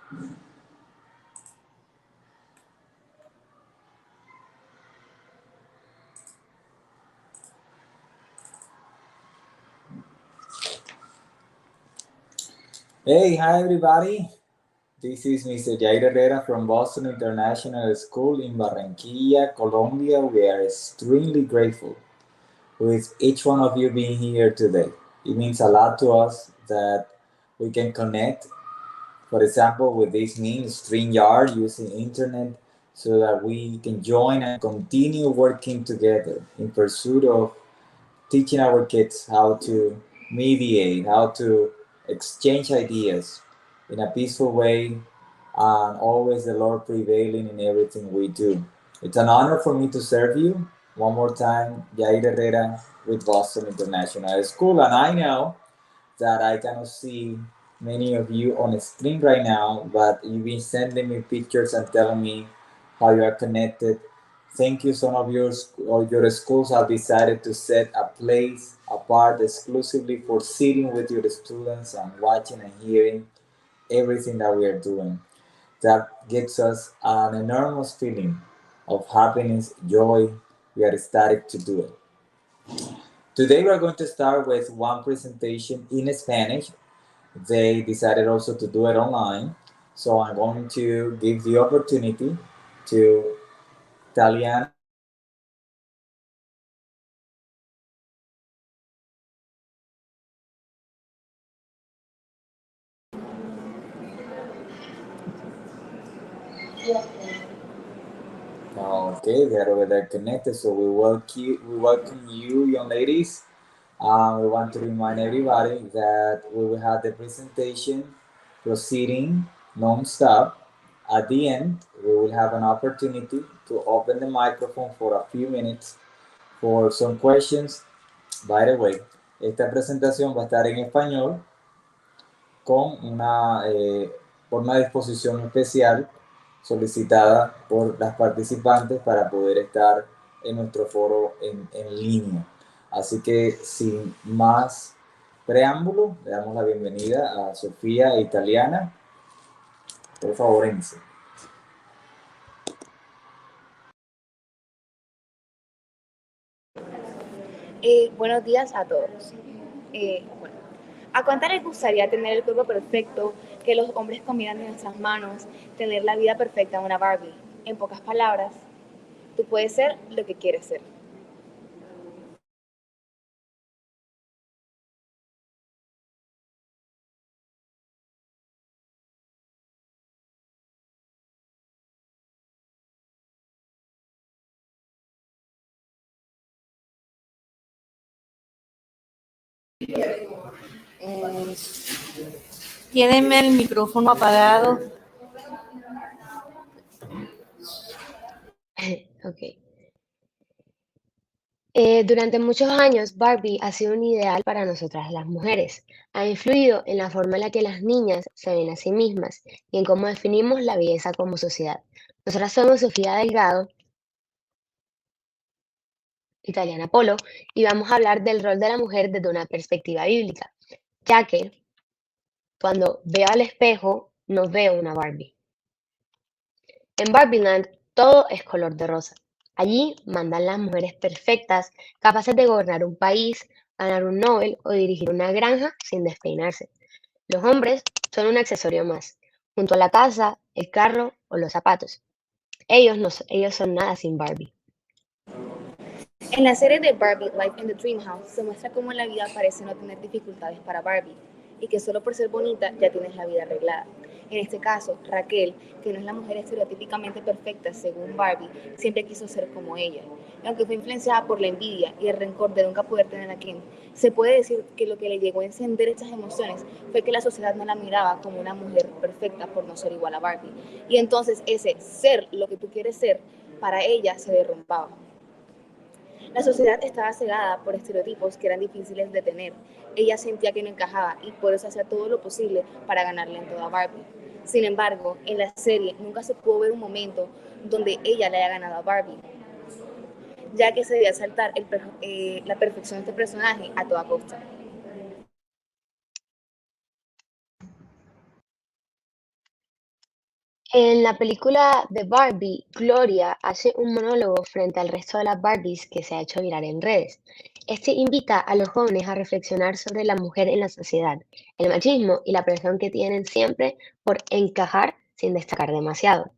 Hey, hi everybody. This is Mr. Jair Herrera from Boston International School in Barranquilla, Colombia. We are extremely grateful with each one of you being here today. It means a lot to us that we can connect, for example, with this means StreamYard using internet so that we can join and continue working together in pursuit of teaching our kids how to mediate, how to exchange ideas in a peaceful way, and always the Lord prevailing in everything we do. It's an honor for me to serve you. One more time, Jair Herrera with Boston International School. And I know that I cannot see many of you on the screen right now, but you've been sending me pictures and telling me how you are connected. Thank you. Some of your schools have decided to set a place apart exclusively for sitting with your students and watching and hearing everything that we are doing. That gives us an enormous feeling of happiness, joy. We are ecstatic to do it. Today we are going to start with one presentation in Spanish. They decided also to do it online. So I'm going to give the opportunity to Taliana. Okay, they're over there connected. So we welcome you, young ladies. We want to remind everybody that we will have the presentation proceeding non-stop. At the end, we will have an opportunity to open the microphone for a few minutes for some questions. By the way, esta presentación va a estar en español con por una disposición especial solicitada por las participantes para poder estar en nuestro foro en línea. Así que sin más preámbulo, le damos la bienvenida a Sofía Italiana. Por favor, inicie. Buenos días a todos. Bueno, ¿a cuánta les gustaría tener el cuerpo perfecto, que los hombres comieran de nuestras manos, tener la vida perfecta en una Barbie? En pocas palabras, tú puedes ser lo que quieres ser. Tienen el micrófono apagado. Ok. Durante muchos años, Barbie ha sido un ideal para nosotras las mujeres. Ha influido en la forma en la que las niñas se ven a sí mismas y en cómo definimos la belleza como sociedad. Nosotras somos Sofía Delgado, Italiana Polo, y vamos a hablar del rol de la mujer desde una perspectiva bíblica, ya que cuando veo al espejo no veo una Barbie. En Barbieland todo es color de rosa. Allí mandan las mujeres perfectas, capaces de gobernar un país, ganar un Nobel o dirigir una granja sin despeinarse. Los hombres son un accesorio más, junto a la casa, el carro o los zapatos. Ellos son nada sin Barbie. En la serie de Barbie Life in the Dream House se muestra cómo la vida parece no tener dificultades para Barbie y que solo por ser bonita ya tienes la vida arreglada. En este caso, Raquel, que no es la mujer estereotípicamente perfecta según Barbie, siempre quiso ser como ella. Y aunque fue influenciada por la envidia y el rencor de nunca poder tener a Ken, se puede decir que lo que le llegó a encender estas emociones fue que la sociedad no la miraba como una mujer perfecta por no ser igual a Barbie. Y entonces ese ser lo que tú quieres ser, para ella se derrumbaba. La sociedad estaba cegada por estereotipos que eran difíciles de tener. Ella sentía que no encajaba y por eso hacía todo lo posible para ganarle en toda Barbie. Sin embargo, en la serie nunca se pudo ver un momento donde ella le haya ganado a Barbie, ya que se debía saltar la perfección de este personaje a toda costa. En la película de Barbie, Gloria hace un monólogo frente al resto de las Barbies que se ha hecho viral en redes. Este invita a los jóvenes a reflexionar sobre la mujer en la sociedad, el machismo y la presión que tienen siempre por encajar sin destacar demasiado.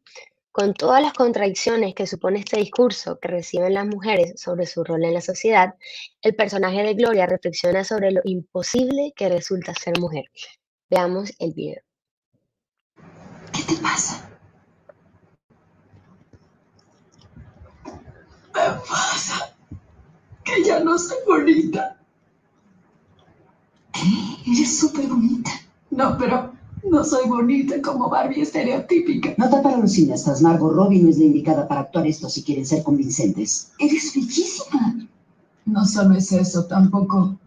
Con todas las contradicciones que supone este discurso que reciben las mujeres sobre su rol en la sociedad, el personaje de Gloria reflexiona sobre lo imposible que resulta ser mujer. Veamos el video. ¿Qué te pasa? Me pasa que ya no soy bonita. ¿Qué? Eres súper bonita. No, pero no soy bonita como Barbie estereotípica. No te para los cineastas, Margot Robbie no es la indicada para actuar esto si quieren ser convincentes. Eres bellísima. No solo es eso, tampoco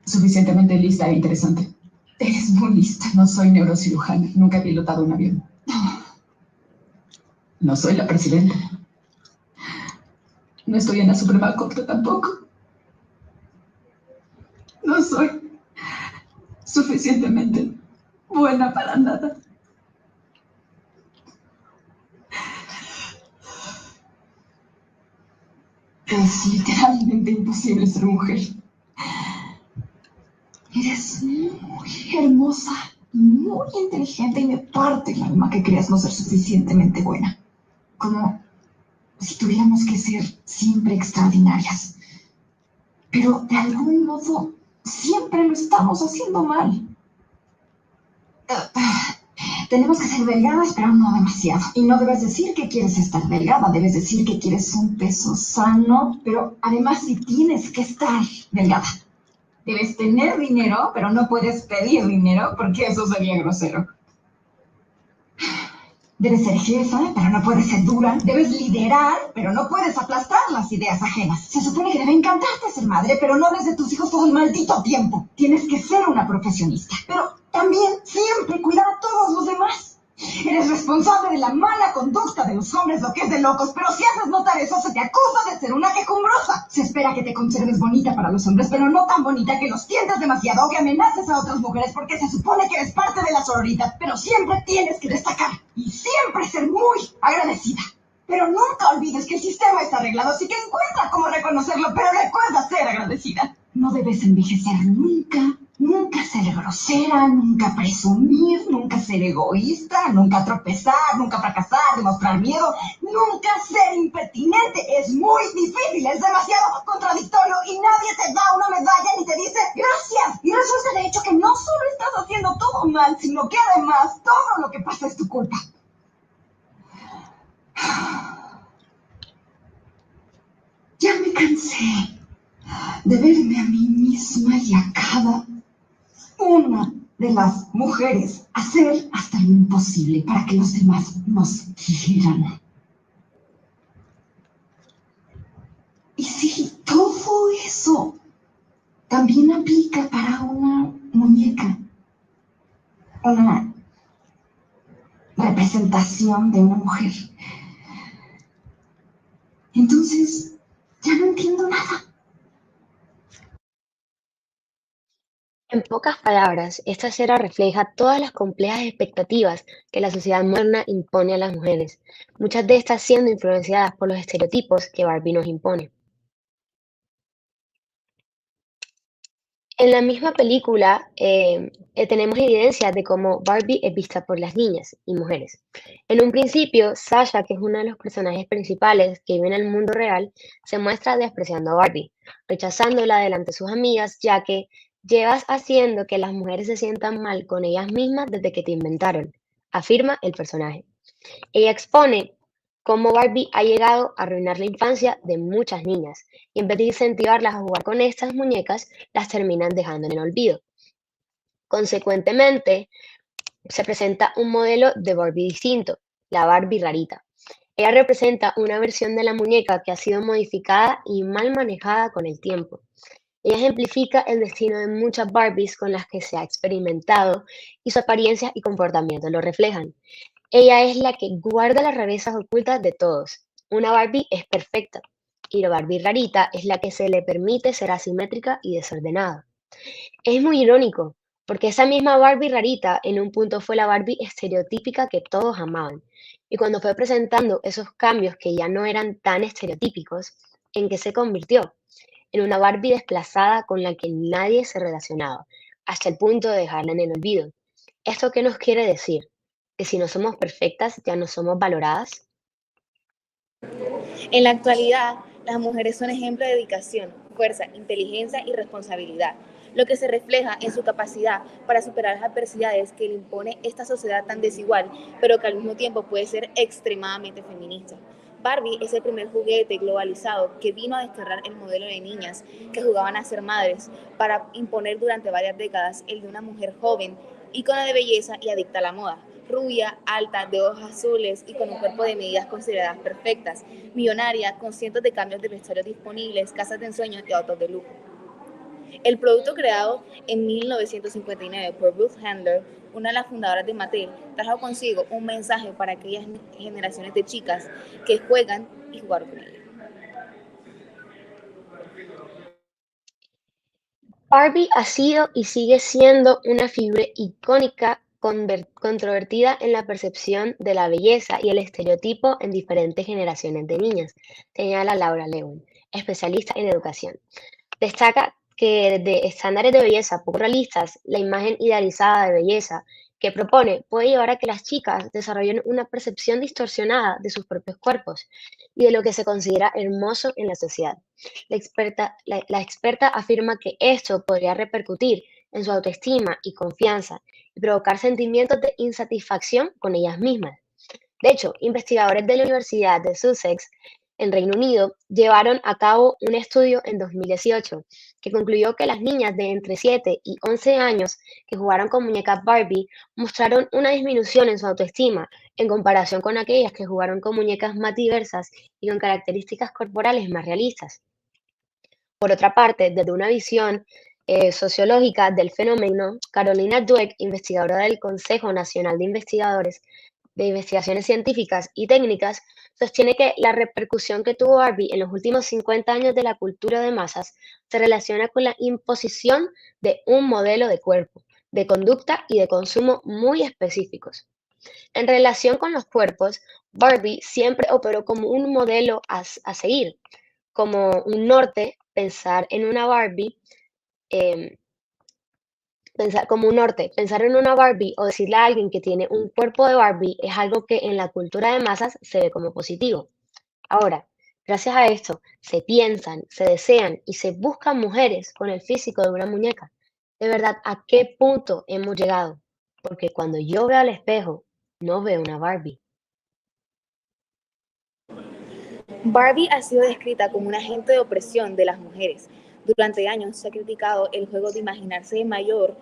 suficientemente lista e interesante. Eres muy lista. No soy neurocirujana. Nunca he pilotado un avión. No soy la presidenta. No estoy en la Suprema Corte tampoco. No soy suficientemente buena para nada. Es literalmente imposible ser mujer. Eres muy hermosa, muy inteligente y me parte el alma que creas no ser suficientemente buena. Como si tuviéramos que ser siempre extraordinarias. Pero de algún modo siempre lo estamos haciendo mal. Tenemos que ser delgadas, pero no demasiado. Y no debes decir que quieres estar delgada, debes decir que quieres un peso sano, pero además sí tienes que estar delgada. Debes tener dinero, pero no puedes pedir dinero porque eso sería grosero. Debes ser jefa, pero no puedes ser dura. Debes liderar, pero no puedes aplastar las ideas ajenas. Se supone que debe encantarte ser madre, pero no hables de tus hijos todo el maldito tiempo. Tienes que ser una profesionista, pero también siempre cuidar a todos los demás. Eres responsable de la mala conducta de los hombres, lo que es de locos, pero si haces notar eso, se te acusa de ser una quejumbrosa. Se espera que te conserves bonita para los hombres, pero no tan bonita que los tientas demasiado o que amenaces a otras mujeres porque se supone que eres parte de la sororidad, pero siempre tienes que destacar y siempre ser muy agradecida. Pero nunca olvides que el sistema está arreglado, así que encuentra cómo reconocerlo, pero recuerda ser agradecida. No debes envejecer nunca, nunca ser grosera, nunca presumir, nunca ser egoísta, nunca tropezar, nunca fracasar, demostrar miedo, nunca ser impertinente. Es muy difícil, es demasiado contradictorio y nadie te da una medalla ni te dice gracias. Y resulta de hecho que no solo estás haciendo todo mal, sino que además todo lo que pasa es tu culpa. Ya me cansé de verme a mí misma y a cada una de las mujeres hacer hasta lo imposible para que los demás nos quieran. Y sí, todo eso también aplica para una muñeca, una representación de una mujer. Entonces, ya no entiendo nada. En pocas palabras, esta escena refleja todas las complejas expectativas que la sociedad moderna impone a las mujeres, muchas de estas siendo influenciadas por los estereotipos que Barbie nos impone. En la misma película tenemos evidencia de cómo Barbie es vista por las niñas y mujeres. En un principio, Sasha, que es uno de los personajes principales que vive en el mundo real, se muestra despreciando a Barbie, rechazándola delante de sus amigas, ya que llevas haciendo que las mujeres se sientan mal con ellas mismas desde que te inventaron, afirma el personaje. Ella expone cómo Barbie ha llegado a arruinar la infancia de muchas niñas y en vez de incentivarlas a jugar con estas muñecas, las terminan dejando en el olvido. Consecuentemente, se presenta un modelo de Barbie distinto, la Barbie rarita. Ella representa una versión de la muñeca que ha sido modificada y mal manejada con el tiempo. Ella ejemplifica el destino de muchas Barbies con las que se ha experimentado y su apariencia y comportamiento lo reflejan. Ella es la que guarda las rarezas ocultas de todos. Una Barbie es perfecta y la Barbie rarita es la que se le permite ser asimétrica y desordenada. Es muy irónico, porque esa misma Barbie rarita en un punto fue la Barbie estereotípica que todos amaban. Y cuando fue presentando esos cambios que ya no eran tan estereotípicos, ¿en qué se convirtió? En una Barbie desplazada con la que nadie se relacionaba, hasta el punto de dejarla en el olvido. ¿Esto qué nos quiere decir? ¿Que si no somos perfectas ya no somos valoradas? En la actualidad, las mujeres son ejemplo de dedicación, fuerza, inteligencia y responsabilidad, lo que se refleja en su capacidad para superar las adversidades que le impone esta sociedad tan desigual, pero que al mismo tiempo puede ser extremadamente feminista. Barbie es el primer juguete globalizado que vino a desterrar el modelo de niñas que jugaban a ser madres para imponer durante varias décadas el de una mujer joven, ícono de belleza y adicta a la moda, rubia, alta, de ojos azules y con un cuerpo de medidas consideradas perfectas, millonaria, con cientos de cambios de vestuarios disponibles, casas de ensueño y autos de lujo. El producto creado en 1959 por Ruth Handler, una de las fundadoras de Mattel, trajo consigo un mensaje para aquellas generaciones de chicas que juegan y jugaron con ella. Barbie ha sido y sigue siendo una figura icónica controvertida en la percepción de la belleza y el estereotipo en diferentes generaciones de niñas, señala Laura Lewin, especialista en educación. Destaca que desde estándares de belleza poco realistas, la imagen idealizada de belleza que propone puede llevar a que las chicas desarrollen una percepción distorsionada de sus propios cuerpos y de lo que se considera hermoso en la sociedad. La experta afirma que esto podría repercutir en su autoestima y confianza y provocar sentimientos de insatisfacción con ellas mismas. De hecho, investigadores de la Universidad de Sussex en Reino Unido llevaron a cabo un estudio en 2018 que concluyó que las niñas de entre 7 y 11 años que jugaron con muñecas Barbie mostraron una disminución en su autoestima en comparación con aquellas que jugaron con muñecas más diversas y con características corporales más realistas. Por otra parte, desde una visión sociológica del fenómeno, Carolina Dweck, investigadora del Consejo Nacional de Investigaciones Científicas y Técnicas, sostiene que la repercusión que tuvo Barbie en los últimos 50 años de la cultura de masas se relaciona con la imposición de un modelo de cuerpo, de conducta y de consumo muy específicos. En relación con los cuerpos, Barbie siempre operó como un modelo a seguir, como un norte, pensar en una Barbie, em, pensar en una Barbie o decirle a alguien que tiene un cuerpo de Barbie es algo que en la cultura de masas se ve como positivo. Ahora, gracias a esto, se piensan, se desean y se buscan mujeres con el físico de una muñeca. De verdad, ¿a qué punto hemos llegado? Porque cuando yo veo al espejo, no veo una Barbie. Barbie ha sido descrita como un agente de opresión de las mujeres. Durante años se ha criticado el juego de imaginarse mayor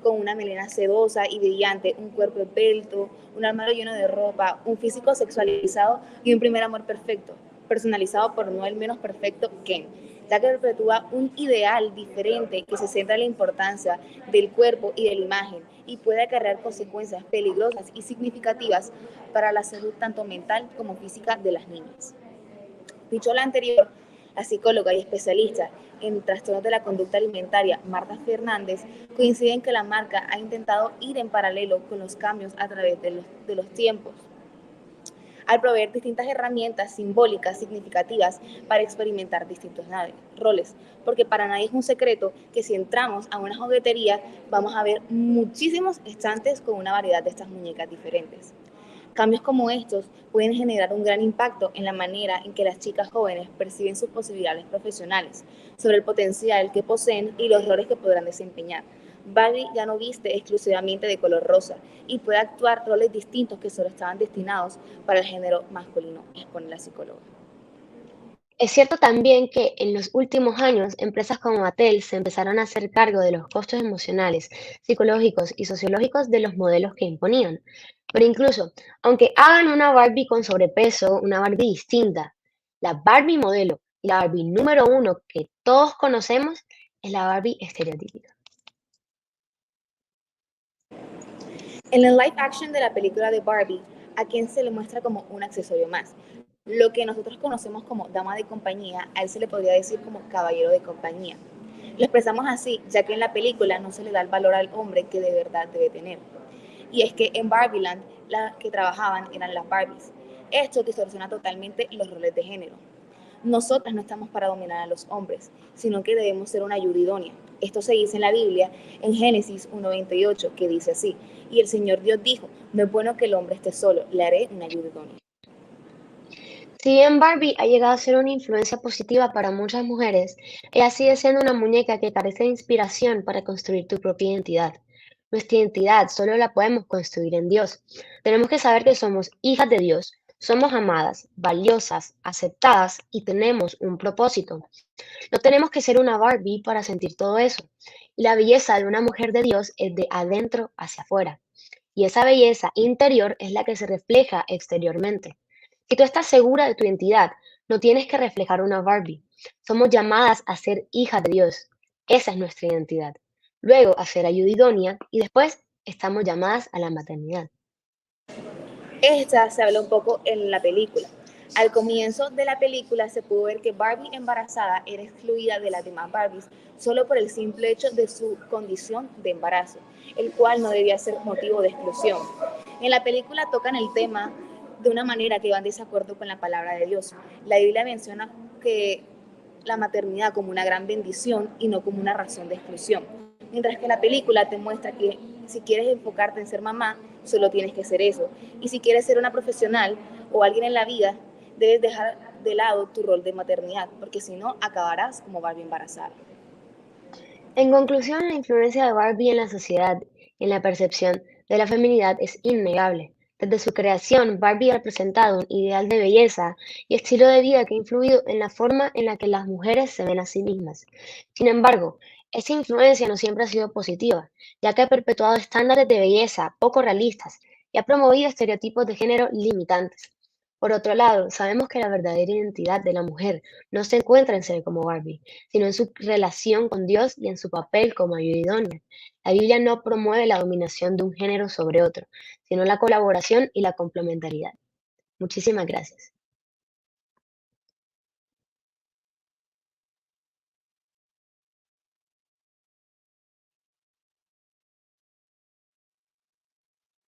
con una melena sedosa y brillante, un cuerpo esbelto, un armario lleno de ropa, un físico sexualizado y un primer amor perfecto, personalizado por no el menos perfecto Ken, ya que perpetúa un ideal diferente que se centra en la importancia del cuerpo y de la imagen y puede acarrear consecuencias peligrosas y significativas para la salud tanto mental como física de las niñas. Dicho lo anterior, la psicóloga y especialista en trastornos de la conducta alimentaria, Marta Fernández, coincide en que la marca ha intentado ir en paralelo con los cambios a través de los tiempos, al proveer distintas herramientas simbólicas significativas para experimentar distintos roles, porque para nadie es un secreto que si entramos a una juguetería vamos a ver muchísimos estantes con una variedad de estas muñecas diferentes. Cambios como estos pueden generar un gran impacto en la manera en que las chicas jóvenes perciben sus posibilidades profesionales, sobre el potencial que poseen y los roles que podrán desempeñar. Barbie ya no viste exclusivamente de color rosa y puede actuar roles distintos que solo estaban destinados para el género masculino, expone la psicóloga. Es cierto también que en los últimos años empresas como Mattel se empezaron a hacer cargo de los costos emocionales, psicológicos y sociológicos de los modelos que imponían. Pero incluso, aunque hagan una Barbie con sobrepeso, una Barbie distinta, la Barbie modelo y la Barbie número uno que todos conocemos es la Barbie estereotípica. En el live action de la película de Barbie, a Ken se le muestra como un accesorio más. Lo que nosotros conocemos como dama de compañía, a él se le podría decir como caballero de compañía. Lo expresamos así, ya que en la película no se le da el valor al hombre que de verdad debe tener. Y es que en Barbieland las que trabajaban eran las Barbies. Esto distorsiona totalmente los roles de género. Nosotras no estamos para dominar a los hombres, sino que debemos ser una ayuda idónea. Esto se dice en la Biblia, en Génesis 1:28, que dice así: y el Señor Dios dijo, no es bueno que el hombre esté solo, le haré una ayuda idónea. Si bien Barbie ha llegado a ser una influencia positiva para muchas mujeres, ella sigue siendo una muñeca que carece de inspiración para construir tu propia identidad. Nuestra identidad solo la podemos construir en Dios. Tenemos que saber que somos hijas de Dios, somos amadas, valiosas, aceptadas y tenemos un propósito. No tenemos que ser una Barbie para sentir todo eso. Y la belleza de una mujer de Dios es de adentro hacia afuera. Y esa belleza interior es la que se refleja exteriormente. Si tú estás segura de tu identidad, no tienes que reflejar una Barbie. Somos llamadas a ser hijas de Dios. Esa es nuestra identidad. Luego a ser ayuda idónea y después estamos llamadas a la maternidad. Esta se habla un poco en la película. Al comienzo de la película se pudo ver que Barbie embarazada era excluida de las demás Barbies solo por el simple hecho de su condición de embarazo, el cual no debía ser motivo de exclusión. En la película tocan el tema de una manera que va en desacuerdo con la palabra de Dios. La Biblia menciona que la maternidad como una gran bendición y no como una razón de exclusión. Mientras que la película te muestra que si quieres enfocarte en ser mamá, solo tienes que ser eso. Y si quieres ser una profesional o alguien en la vida, debes dejar de lado tu rol de maternidad, porque si no, acabarás como Barbie embarazada. En conclusión, la influencia de Barbie en la sociedad y en la percepción de la feminidad es innegable. Desde su creación, Barbie ha representado un ideal de belleza y estilo de vida que ha influido en la forma en la que las mujeres se ven a sí mismas. Sin embargo, esta influencia no siempre ha sido positiva, ya que ha perpetuado estándares de belleza poco realistas y ha promovido estereotipos de género limitantes. Por otro lado, sabemos que la verdadera identidad de la mujer no se encuentra en ser como Barbie, sino en su relación con Dios y en su papel como ayuda idónea. La Biblia no promueve la dominación de un género sobre otro, sino la colaboración y la complementariedad. Muchísimas gracias.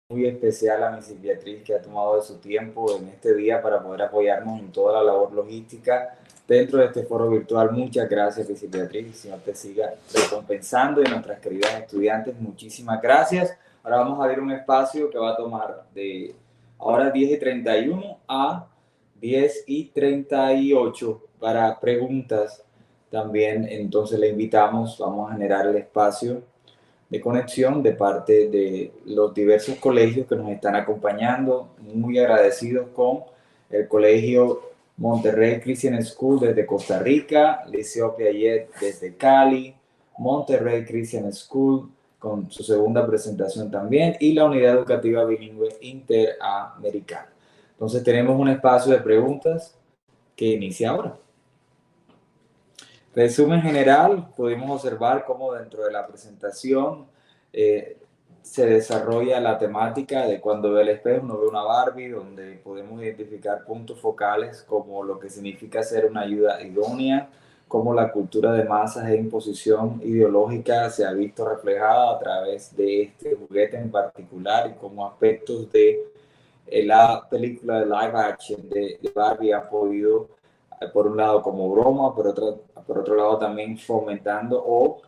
Muy especial a Mrs. Beatriz, que ha tomado de su tiempo en este día para poder apoyarnos en toda la labor logística dentro de este foro virtual. Muchas gracias, Mrs. Beatriz. El Señor te siga recompensando, y nuestras queridas estudiantes, muchísimas gracias. Ahora vamos a abrir un espacio que va a tomar de ahora 10:31 a 10:38 para preguntas. También entonces le invitamos, vamos a generar el espacio de conexión de parte de los diversos colegios que nos están acompañando. Muy agradecidos con el Colegio Monterrey Christian School desde Costa Rica, Liceo Piaget desde Cali, Monterrey Christian School con su segunda presentación también, y la Unidad Educativa Bilingüe Interamericana. Entonces tenemos un espacio de preguntas que inicia ahora. Resumen general, pudimos observar cómo dentro de la presentación se desarrolla la temática de cuando ve el espejo uno ve una Barbie, donde podemos identificar puntos focales como lo que significa ser una ayuda idónea, cómo la cultura de masas e imposición ideológica se ha visto reflejada a través de este juguete en particular, y cómo aspectos de la película de live action de Barbie han podido, por un lado como broma, por otro lado también fomentando o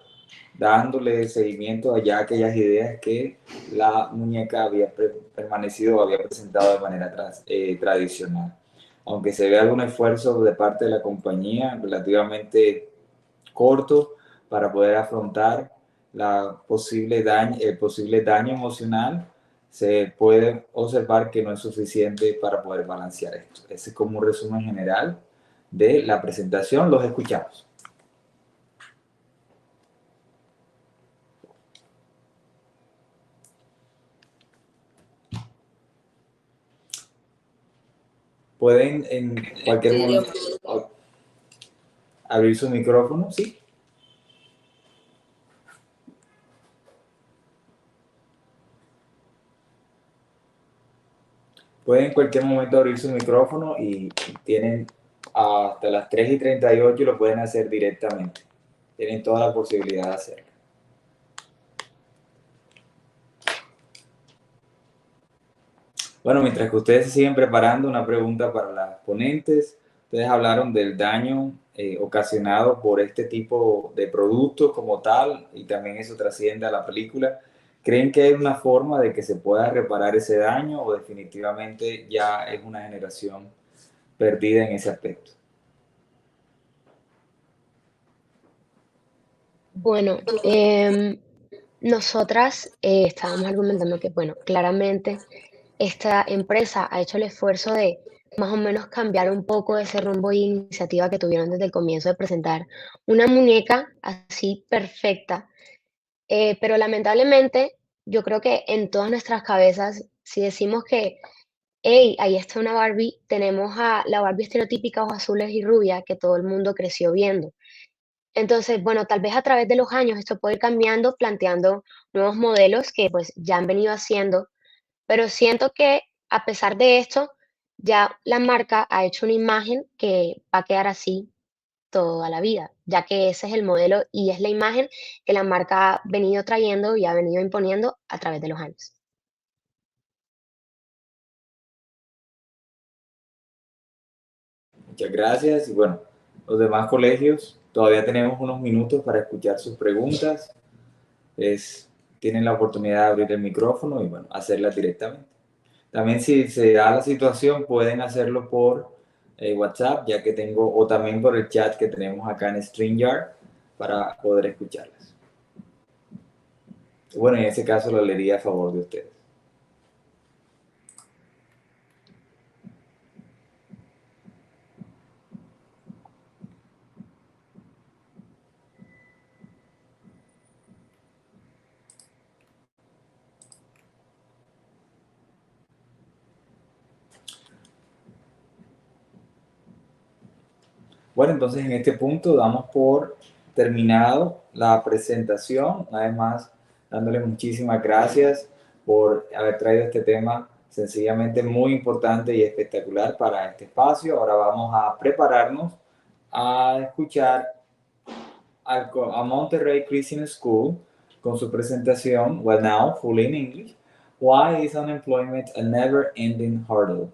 dándole seguimiento a ya aquellas ideas que la muñeca había permanecido o había presentado de manera tradicional. Aunque se ve algún esfuerzo de parte de la compañía relativamente corto para poder afrontar el posible daño emocional, se puede observar que no es suficiente para poder balancear esto. Ese es como un resumen general de la presentación. Los escuchamos. Pueden en cualquier momento abrir su micrófono, ¿sí? Pueden en cualquier momento abrir su micrófono y tienen hasta las 3:38 y lo pueden hacer directamente. tienen toda la posibilidad de hacerlo. Bueno, mientras que ustedes se siguen preparando, una pregunta para las ponentes. Ustedes hablaron del daño ocasionado por este tipo de productos como tal, y también eso trasciende a la película. ¿Creen que hay una forma de que se pueda reparar ese daño o definitivamente ya es una generación perdida en ese aspecto? Bueno, nosotras estábamos argumentando que, bueno, claramente esta empresa ha hecho el esfuerzo de más o menos cambiar un poco ese rumbo y iniciativa que tuvieron desde el comienzo de presentar una muñeca así perfecta, pero lamentablemente yo creo que en todas nuestras cabezas, si decimos que, hey, ahí está una Barbie, tenemos a la Barbie estereotípica, ojos azules y rubia que todo el mundo creció viendo. Entonces, bueno, tal vez a través de los años esto puede ir cambiando, planteando nuevos modelos que pues ya han venido haciendo, pero siento que a pesar de esto, ya la marca ha hecho una imagen que va a quedar así toda la vida, ya que ese es el modelo y es la imagen que la marca ha venido trayendo y ha venido imponiendo a través de los años. Muchas gracias. Y bueno, los demás colegios, todavía tenemos unos minutos para escuchar sus preguntas. Tienen la oportunidad de abrir el micrófono y bueno, hacerlas directamente. También si se da la situación, pueden hacerlo por WhatsApp, ya que tengo, o también por el chat que tenemos acá en StreamYard para poder escucharlas. Bueno, en ese caso lo leería a favor de ustedes. Bueno, entonces en este punto damos por terminado la presentación. Además, dándole muchísimas gracias por haber traído este tema sencillamente muy importante y espectacular para este espacio. Ahora vamos a prepararnos a escuchar a Monterrey Christian School con su presentación, well now, fully in English, Why is Unemployment a Never-Ending Hurdle?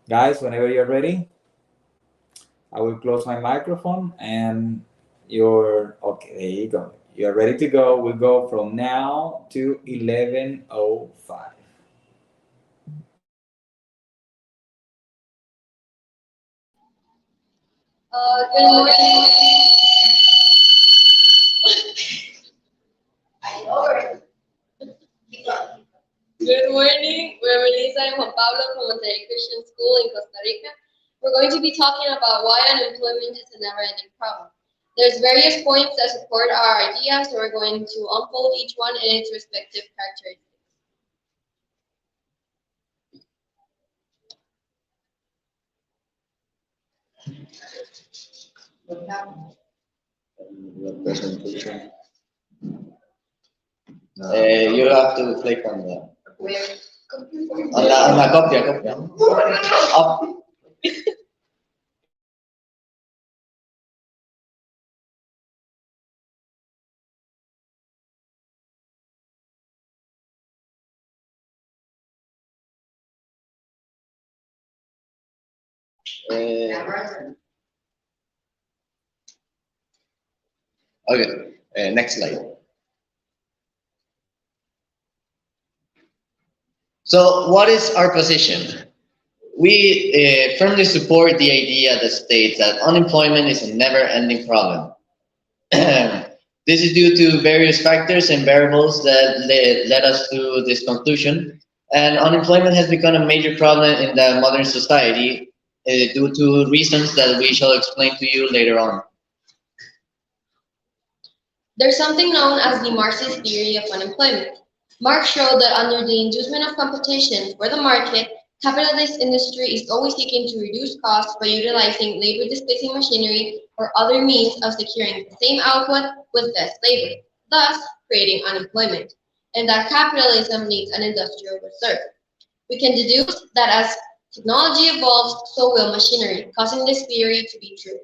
Guys, whenever you're ready, I will close my microphone and okay, there you go. You're ready to go. We'll go from now to 11:05. Good morning. Good morning. We're Melissa and Juan Pablo from Monterrey Christian School in Costa Rica. We're going to be talking about why unemployment is a never-ending problem. There's various points that support our idea, so we're going to unfold each one in its respective characteristics. Presentation. You have to click on the on la copia. Up. Okay, next slide. So what is our position? We firmly support the idea that states that unemployment is a never-ending problem. This is due to various factors and variables that led us to this conclusion. And unemployment has become a major problem in the modern society due to reasons that we shall explain to you later on. There's something known as the Marxist theory of unemployment. Marx showed that under the inducement of competition for the market, capitalist industry is always seeking to reduce costs by utilizing labor-displacing machinery or other means of securing the same output with less labor, thus creating unemployment, and that capitalism needs an industrial reserve. We can deduce that as technology evolves, so will machinery, causing this theory to be true.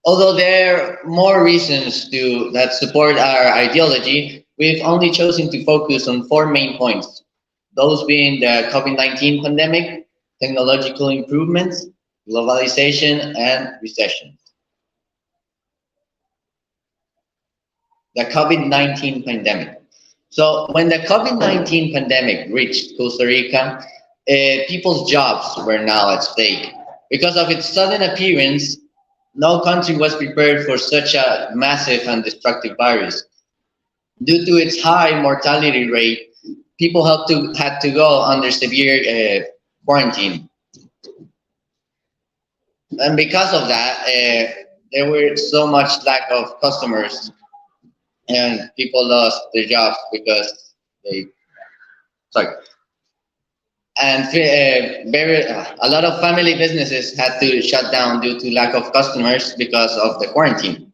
Although there are more reasons that support our ideology, we've only chosen to focus on four main points. Those being the COVID-19 pandemic, technological improvements, globalization, and recession. The COVID-19 pandemic. So when the COVID-19 pandemic reached Costa Rica, people's jobs were now at stake. Because of its sudden appearance, no country was prepared for such a massive and destructive virus. Due to its high mortality rate, people had to go under severe quarantine. And because of that, there were so much lack of customers, and people lost their jobs because sorry. And a lot of family businesses had to shut down due to lack of customers because of the quarantine.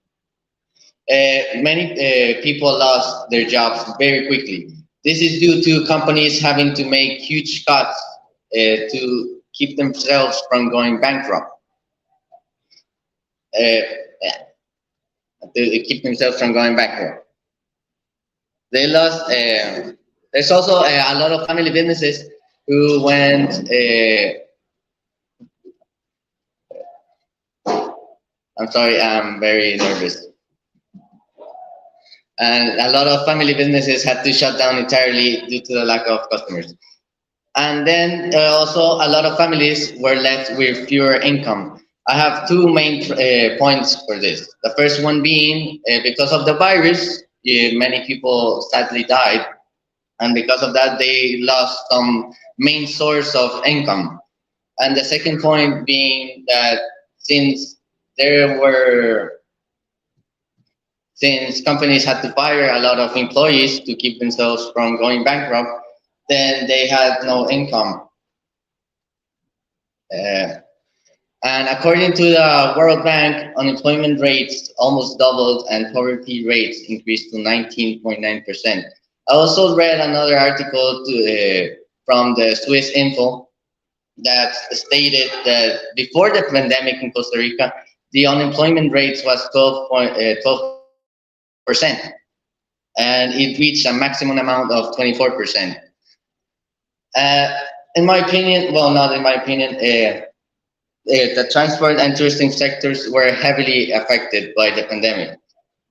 Many people lost their jobs very quickly. This is due to companies having to make huge cuts to keep themselves from going bankrupt. To keep themselves from going bankrupt. They lost. There's also a lot of family businesses who went. I'm sorry, I'm very nervous. And a lot of family businesses had to shut down entirely due to the lack of customers. And then also a lot of families were left with fewer income. I have two main points for this. The first one being because of the virus, many people sadly died. And because of that, they lost some main source of income. And the second point being that since companies had to fire a lot of employees to keep themselves from going bankrupt, then they had no income. And according to the World Bank, unemployment rates almost doubled and poverty rates increased to 19.9%. I also read another article from the Swiss Info that stated that before the pandemic in Costa Rica, the unemployment rate was 12%, and it reached a maximum amount of 24%. In my opinion, well, not in my opinion, the transport and tourism sectors were heavily affected by the pandemic.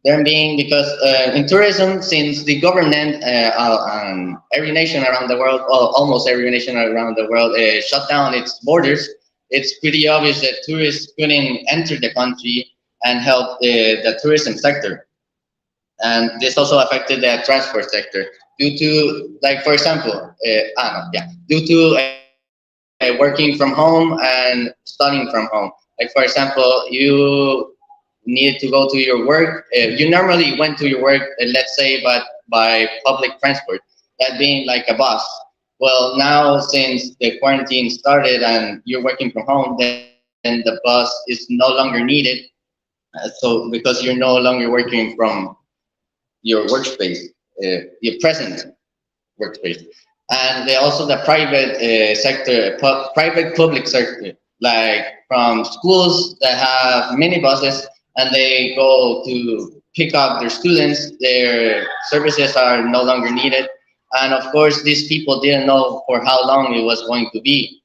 Them being because in tourism, since the government and every nation around the world, well, almost every nation around the world, shut down its borders, it's pretty obvious that tourists couldn't enter the country and help the tourism sector. And this also affected the transport sector due to, like, for example, due to working from home and studying from home. Like, for example, you needed to go to your work. You normally went to your work, let's say, but by public transport, that being like a bus. Well, now since the quarantine started and you're working from home, then the bus is no longer needed. So because you're no longer working from your workspace, your present workspace. And also the private sector, private public sector, like from schools that have minibuses and they go to pick up their students, their services are no longer needed. And of course, these people didn't know for how long it was going to be.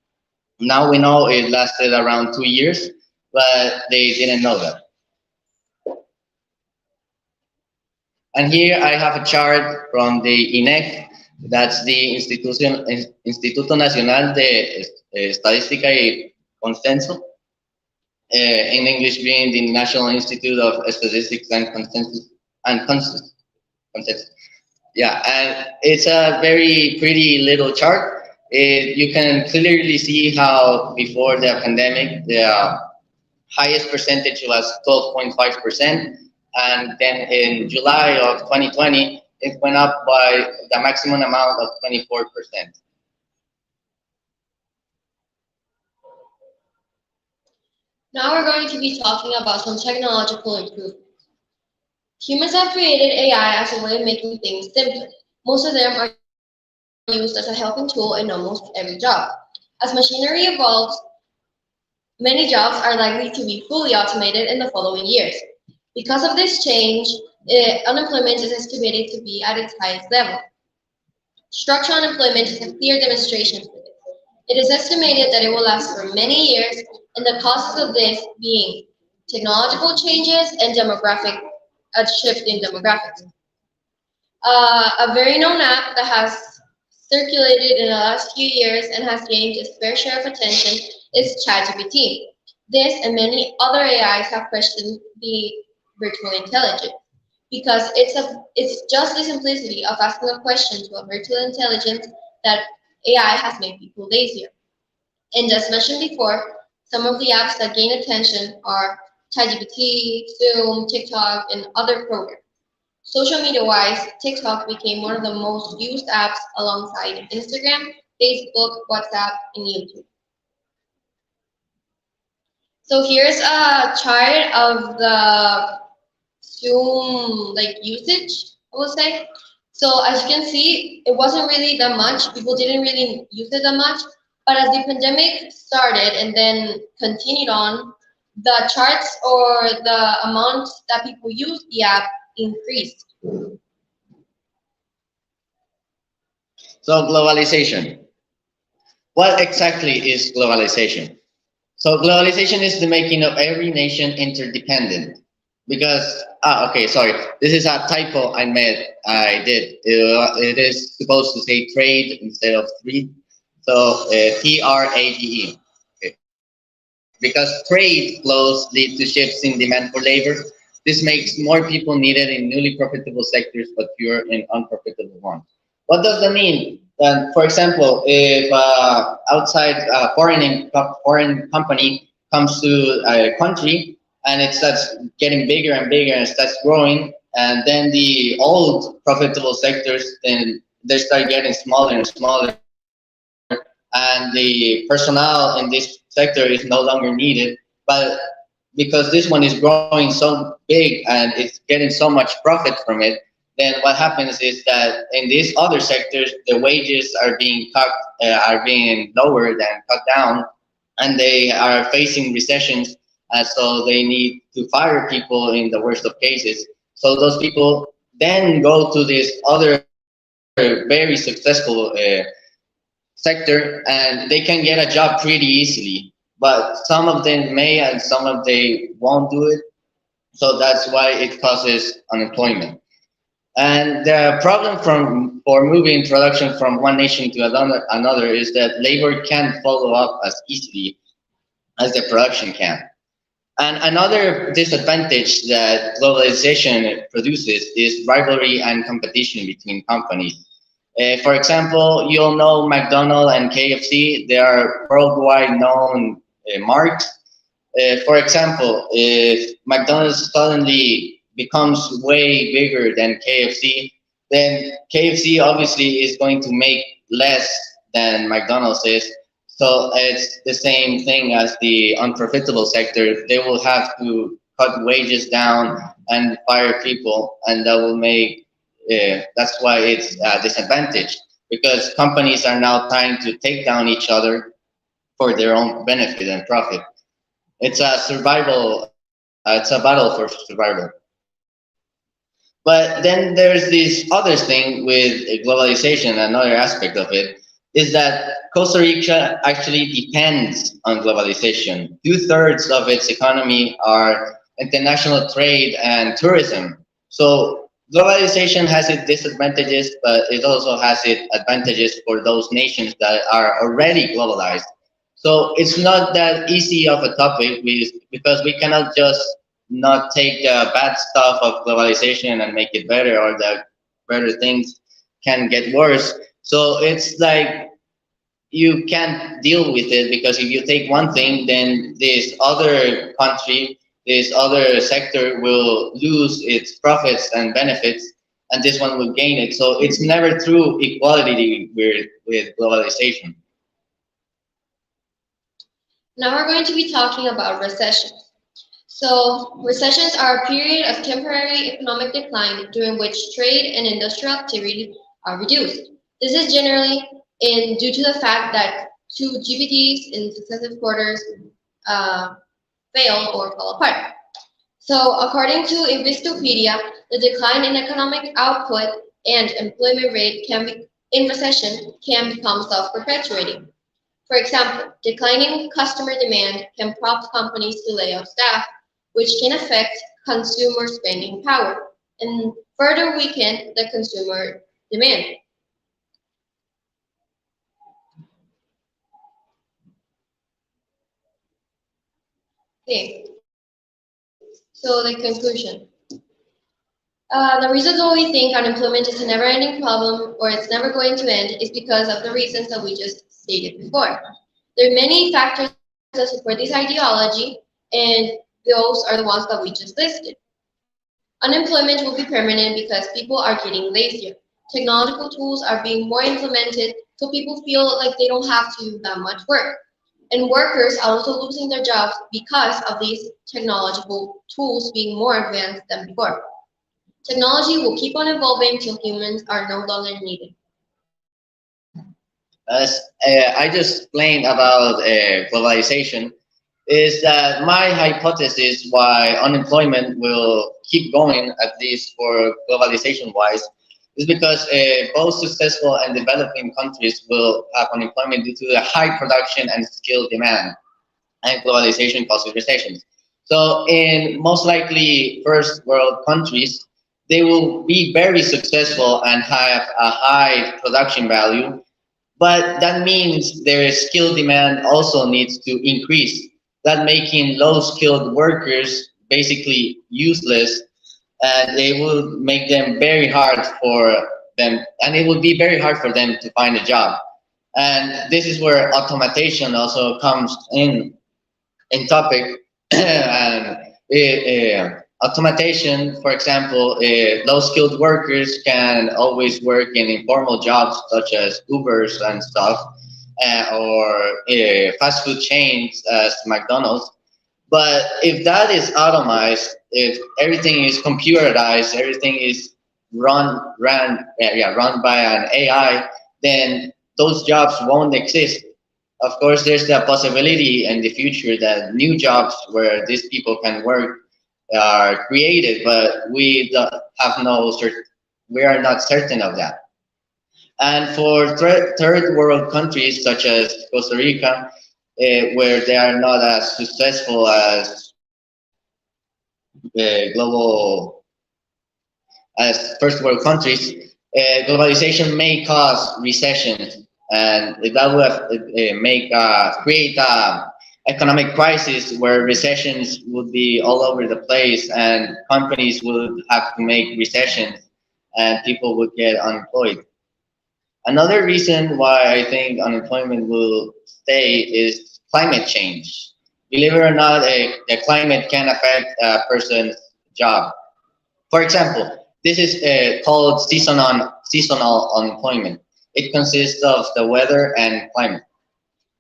Now we know it lasted around 2 years, but they didn't know that. And here I have a chart from the INEC, that's the Instituto Nacional de Estadística y Consenso, in English being the National Institute of Statistics and Consensus. Yeah, and it's a very pretty little chart. You can clearly see how before the pandemic, the highest percentage was 12.5%. And then in July of 2020, it went up by the maximum amount of 24%. Now we're going to be talking about some technological improvements. Humans have created AI as a way of making things simpler. Most of them are used as a helping tool in almost every job. As machinery evolves, Many jobs are likely to be fully automated in the following years. Because of this change, unemployment is estimated to be at its highest level. Structural unemployment is a clear demonstration for this. It is estimated that it will last for many years, and the causes of this being technological changes and a shift in demographics. A very known app that has circulated in the last few years and has gained its fair share of attention is ChatGPT. This and many other AIs have questioned the virtual intelligence because it's just the simplicity of asking a question to a virtual intelligence that AI has made people lazier. And as mentioned before, some of the apps that gain attention are ChatGPT, Zoom, TikTok, and other programs. Social media-wise, TikTok became one of the most used apps alongside Instagram, Facebook, WhatsApp, and YouTube. So here's a chart of the Zoom usage, I will say. So as you can see, it wasn't really that much. People didn't really use it that much. But as the pandemic started and then continued on, the charts or the amount that people used the app increased. So globalization. What exactly is globalization? So globalization is the making of every nation interdependent. Because, okay, sorry, this is a typo I did. It is supposed to say trade instead of trade. So TRADE. Okay. Because trade flows lead to shifts in demand for labor. This makes more people needed in newly profitable sectors, but fewer in unprofitable ones. What does that mean? For example, if outside foreign company comes to a country and it starts getting bigger and bigger and starts growing, and then the old profitable sectors, then they start getting smaller and smaller, and the personnel in this sector is no longer needed. But because this one is growing so big and it's getting so much profit from it, then what happens is that in these other sectors, the wages are being lowered and cut down, and they are facing recessions, so they need to fire people in the worst of cases. So those people then go to this other very successful sector, and they can get a job pretty easily. But some of them may, and some of they won't do it. So that's why it causes unemployment. And the problem for moving production from one nation to another is that labor can't follow up as easily as the production can. And another disadvantage that globalization produces is rivalry and competition between companies. For example, you'll know McDonald's and KFC, they are worldwide known marks. For example, if McDonald's suddenly becomes way bigger than KFC, then KFC obviously is going to make less than McDonald's is. So it's the same thing as the unprofitable sector. They will have to cut wages down and fire people, and that will make, that's why it's a disadvantage, because companies are now trying to take down each other for their own benefit and profit. It's a survival, it's a battle for survival. But then there's this other thing with globalization, another aspect of it, is that Costa Rica actually depends on globalization. 2/3 of its economy are international trade and tourism. So globalization has its disadvantages, but it also has its advantages for those nations that are already globalized. So it's not that easy of a topic because we cannot just not take the bad stuff of globalization and make it better, or the better things can get worse. So it's like you can't deal with it, because if you take one thing, then this other country, this other sector will lose its profits and benefits, and this one will gain it. So it's never true equality with globalization. Now we're going to be talking about recessions. So recessions are a period of temporary economic decline during which trade and industrial activity are reduced. This is generally due to the fact that two GDPs in successive quarters fail or fall apart. So according to Investopedia, the decline in economic output and employment rate in recession can become self-perpetuating. For example, declining customer demand can prompt companies to lay off staff, which can affect consumer spending power and further weaken the consumer demand. Okay, so the conclusion. The reasons why we think unemployment is a never-ending problem or it's never going to end is because of the reasons that we just stated before. There are many factors that support this ideology, and those are the ones that we just listed. Unemployment will be permanent because people are getting lazier. Technological tools are being more implemented, so people feel like they don't have to do that much work. And workers are also losing their jobs because of these technological tools being more advanced than before. Technology will keep on evolving till humans are no longer needed. As I just explained about globalization, is that my hypothesis why unemployment will keep going, at least for globalization wise, is because both successful and developing countries will have unemployment due to the high production and skill demand, and globalization causes recessions. So in most likely first world countries, they will be very successful and have a high production value, but that means their skill demand also needs to increase, that making low skilled workers basically useless, and it will make them very hard for them, and it will be very hard for them to find a job. And this is where automation also comes in topic. And automation, for example, low skilled workers can always work in informal jobs such as Ubers and stuff, or fast food chains as McDonald's. But if that is automized, if everything is computerized, everything is run by an AI, then those jobs won't exist. Of course, there's the possibility in the future that new jobs where these people can work are created, but we have we are not certain of that. And for third world countries such as Costa Rica, where they are not as successful as global as first world countries, globalization may cause recession, and that will create a economic crisis where recessions would be all over the place, and companies would have to make recessions, and people would get unemployed. Another reason why I think unemployment will stay is climate change. Believe it or not, the climate can affect a person's job. For example, this is called seasonal unemployment. It consists of the weather and climate.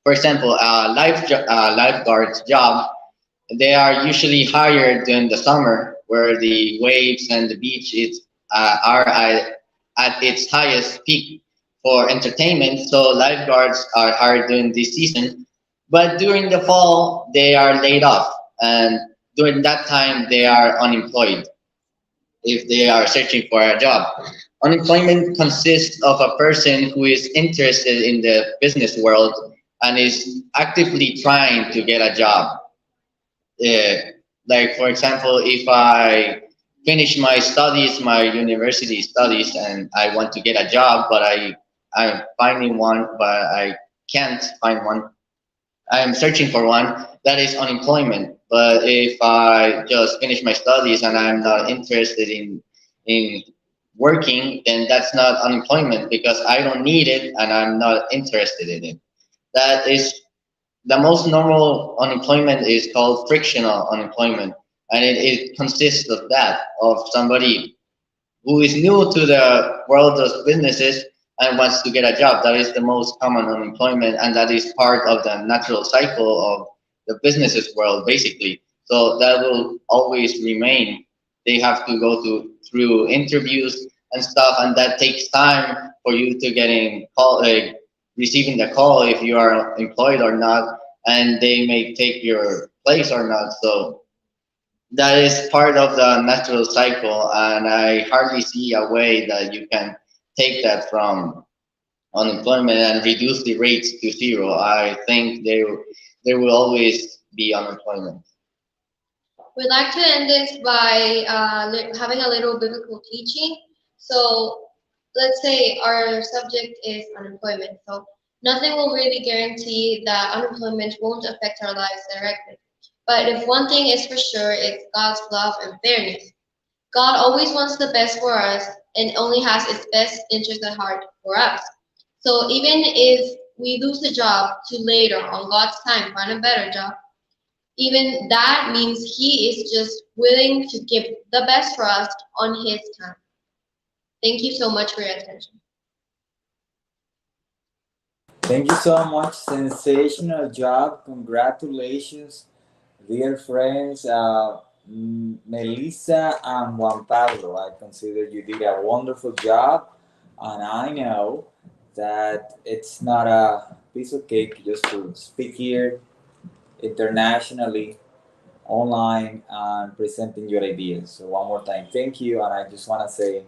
For example, a lifeguard's job, they are usually hired during the summer where the waves and the beach are at its highest peak for entertainment. So lifeguards are hired during this season, but during the fall, they are laid off. And during that time, they are unemployed if they are searching for a job. Unemployment consists of a person who is interested in the business world and is actively trying to get a job. Like, for example, if I finish my studies, my university studies, and I want to get a job, but I'm finding one, but I can't find one. I'm searching for one. That is unemployment. But if I just finish my studies and I'm not interested in working, then that's not unemployment because I don't need it and I'm not interested in it. That is the most normal unemployment is called frictional unemployment, and it consists of that, of somebody who is new to the world of businesses and wants to get a job. That is the most common unemployment, and that is part of the natural cycle of the businesses world, basically. So that will always remain. They have to go through interviews and stuff, and that takes time for you to receiving the call if you are employed or not. and they may take your place or not. So that is part of the natural cycle, and I hardly see a way that you can take that from unemployment and reduce the rates to zero. I think there will always be unemployment. We'd like to end this by having a little biblical teaching. So let's say our subject is unemployment. So nothing will really guarantee that unemployment won't affect our lives directly. But if one thing is for sure, it's God's love and fairness. God always wants the best for us and only has its best interest at heart for us. So even if we lose the job to later on God's time find a better job, even that means He is just willing to give the best for us on His time. Thank you so much for your attention. Thank you so much. Sensational job. Congratulations, dear friends, Melissa and Juan Pablo. I consider you did a wonderful job, and I know that it's not a piece of cake just to speak here internationally, online, and presenting your ideas. So one more time, thank you, and I just want to say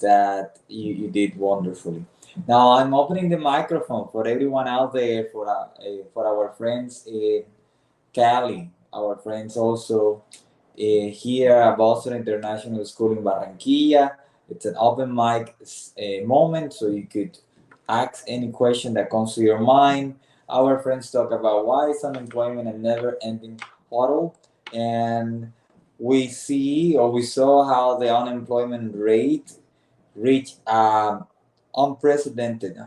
that you did wonderfully. Now I'm opening the microphone for everyone out there, for our friends in Cali, our friends also here at Boston International School in Barranquilla. It's an open mic moment, so you could ask any question that comes to your mind. Our friends talk about why is unemployment a never-ending puddle, and we see or we saw how the unemployment rate reached unprecedented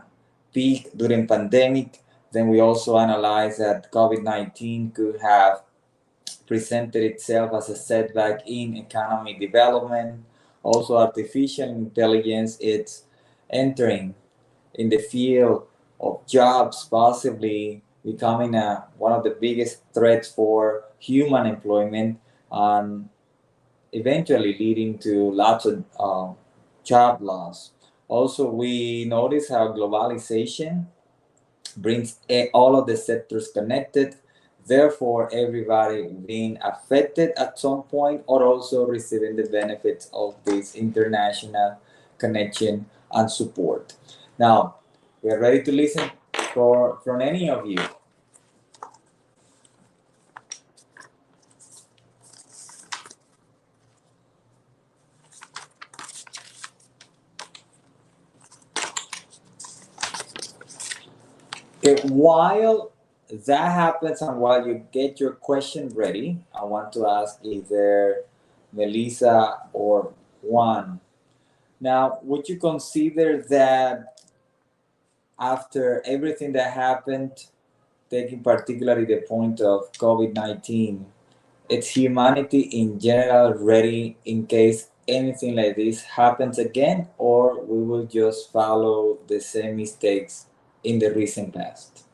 peak during pandemic. Then we also analyzed that COVID-19 could have presented itself as a setback in economic development. Also, artificial intelligence it's entering in the field of jobs, possibly becoming one of the biggest threats for human employment, and eventually leading to lots of job loss. Also, we notice how globalization brings all of the sectors connected, therefore everybody being affected at some point or also receiving the benefits of this international connection and support. Now, we are ready to listen from any of you. Okay, while that happens and while you get your question ready, I want to ask either Melissa or Juan. Now, would you consider that after everything that happened, taking particularly the point of COVID-19, is humanity in general ready in case anything like this happens again, or we will just follow the same mistakes in the recent past?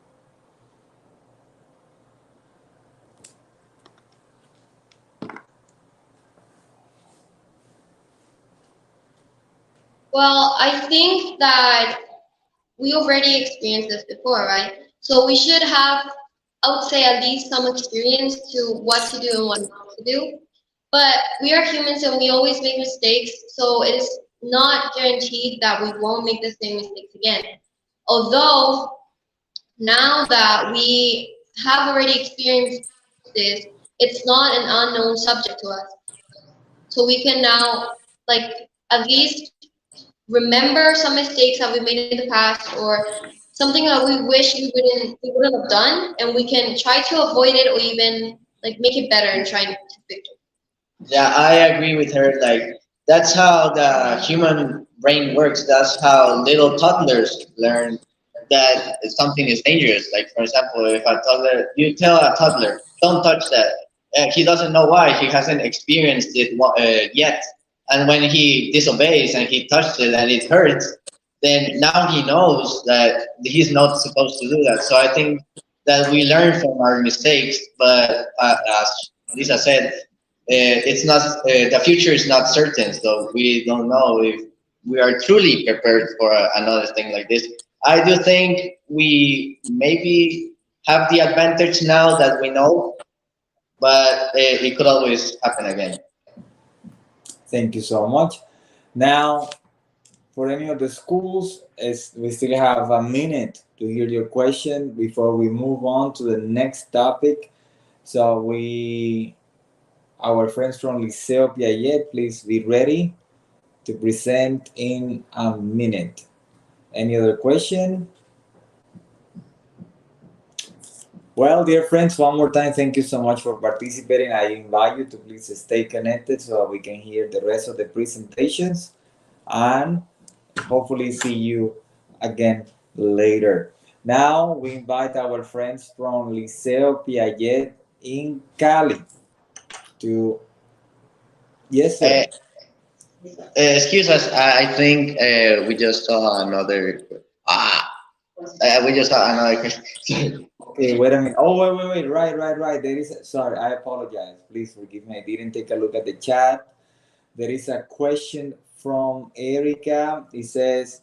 Well, I think that we already experienced this before, right? So we should have, I would say, at least some experience to what to do and what not to do. But we are humans and we always make mistakes, so it is not guaranteed that we won't make the same mistakes again. Although now that we have already experienced this, it's not an unknown subject to us. So we can now, like, at least remember some mistakes that we made in the past or something that we wish we wouldn't have done, and we can try to avoid it or even like make it better and try to fix it. Yeah, I agree with her. Like that's how the human brain works. That's how little toddlers learn that something is dangerous. Like for example, if a toddler, you tell a toddler, "Don't touch that," he doesn't know why. He hasn't experienced it yet. And when he disobeys and he touches it and it hurts, then now he knows that he's not supposed to do that. So I think that we learn from our mistakes. But as Lisa said, it's not the future is not certain, so we don't know if we are truly prepared for another thing like this. I do think we maybe have the advantage now that we know, but it could always happen again. Thank you so much. Now, for any of the schools, we still have a minute to hear your question before we move on to the next topic. So our friends from Liceo Piaget, please be ready to present in a minute. Any other question? Well, dear friends, one more time, thank you so much for participating. I invite you to please stay connected so we can hear the rest of the presentations and hopefully see you again later. Now we invite our friends from Liceo Piaget in Cali to, yes, sir. Excuse us, I think we just saw another. We just saw another question. Sorry. Okay, wait a minute. Oh, wait. Right. There is, sorry, I apologize. Please forgive me. I didn't take a look at the chat. There is a question from Erica. It says,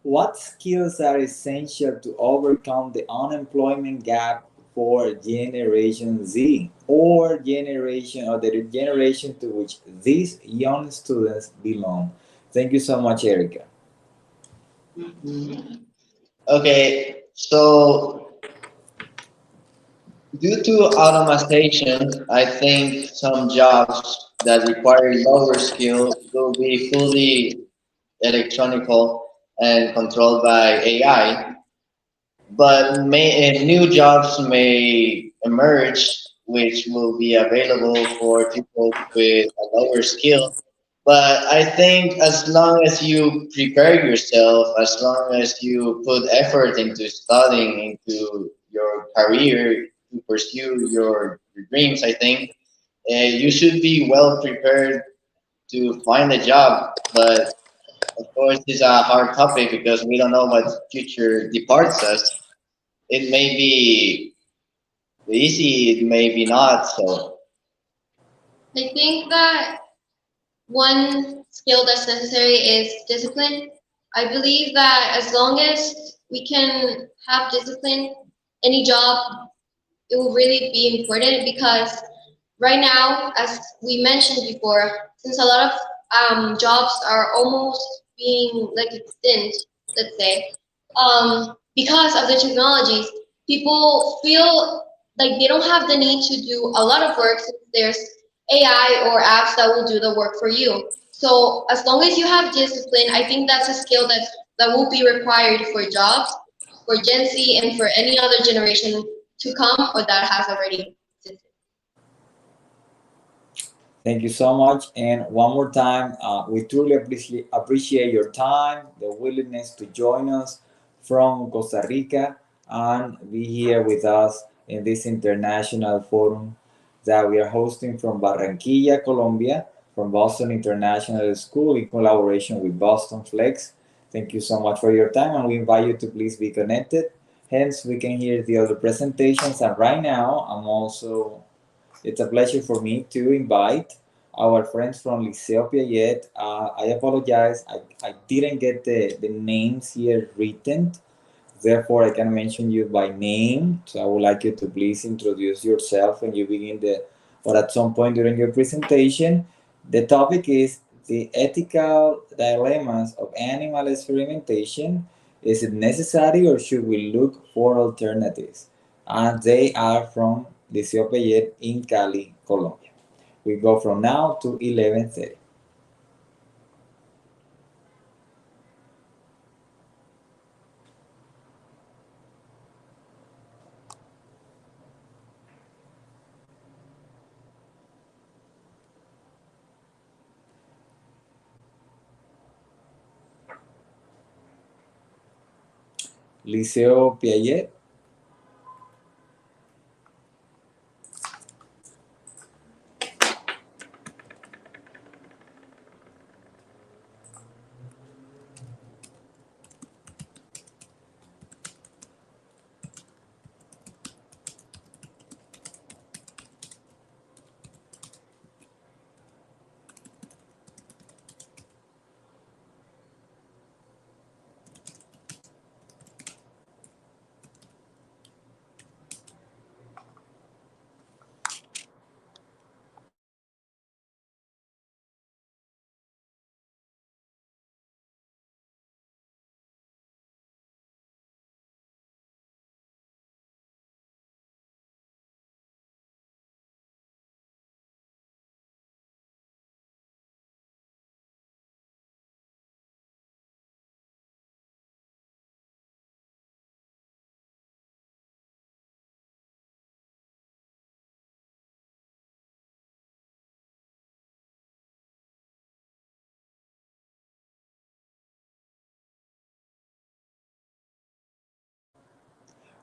what skills are essential to overcome the unemployment gap for Generation Z or the generation to which these young students belong? Thank you so much, Erica. Okay, so due to automation, I think some jobs that require lower skill will be fully electronical and controlled by AI. But new jobs may emerge, which will be available for people with a lower skill. But I think as long as you prepare yourself, as long as you put effort into studying, into your career, to pursue your dreams, I think you should be well prepared to find a job. But of course, it's a hard topic because we don't know what future departs us. It may be easy, it may be not. So I think that one skill that's necessary is discipline. I believe that as long as we can have discipline, any job, it will really be important because right now, as we mentioned before, since a lot of jobs are almost being like extinct, let's say, because of the technologies, people feel like they don't have the need to do a lot of work since there's AI or apps that will do the work for you. So as long as you have discipline, I think that's a skill that will be required for jobs, for Gen Z, and for any other generation to come or that has already existed. Thank you so much. And one more time, we truly appreciate your time, the willingness to join us from Costa Rica and be here with us in this international forum that we are hosting from Barranquilla, Colombia, from Boston International School in collaboration with Boston Flex. Thank you so much for your time, and we invite you to please be connected. Hence, we can hear the other presentations. And right now, it's a pleasure for me to invite our friends from Liceo Piaget. I apologize, I didn't get the names here written, therefore I can mention you by name. So I would like you to please introduce yourself when you begin or at some point during your presentation. The topic is the ethical dilemmas of animal experimentation. Is it necessary or should we look for alternatives? And they are from Liceo Piaget in Cali, Colombia. We go from now to 11:30. Liceo Piaget.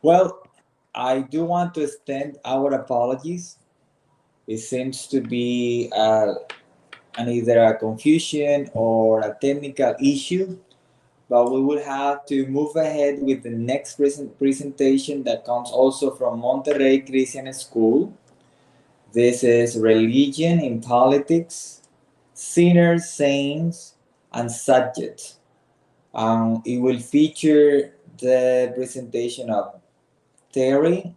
Well, I do want to extend our apologies. It seems to be either a confusion or a technical issue, but we will have to move ahead with the next presentation that comes also from Monterrey Christian School. This is Religion in Politics, Sinners, Saints, and Subjects. It will feature the presentation of Terry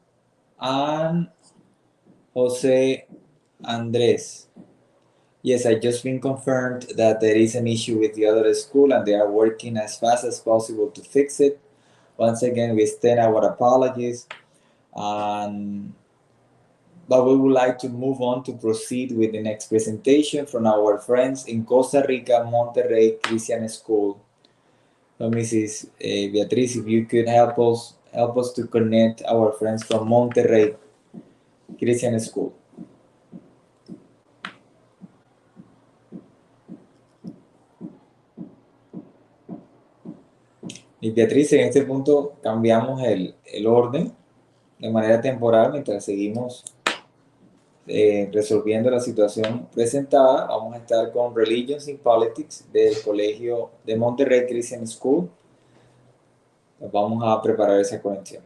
and Jose Andres. Yes, I just been confirmed that there is an issue with the other school and they are working as fast as possible to fix it. Once again, we extend our apologies, and but we would like to move on to proceed with the next presentation from our friends in Costa Rica, Monterrey Christian School. So, Mrs. Beatriz, if you could help us to connect our friends from Monterrey Christian School. Y Beatriz, en este punto cambiamos el orden de manera temporal mientras seguimos resolviendo la situación presentada. Vamos a estar con Religions in Politics del Colegio de Monterrey Christian School. Vamos a preparar esa conexión.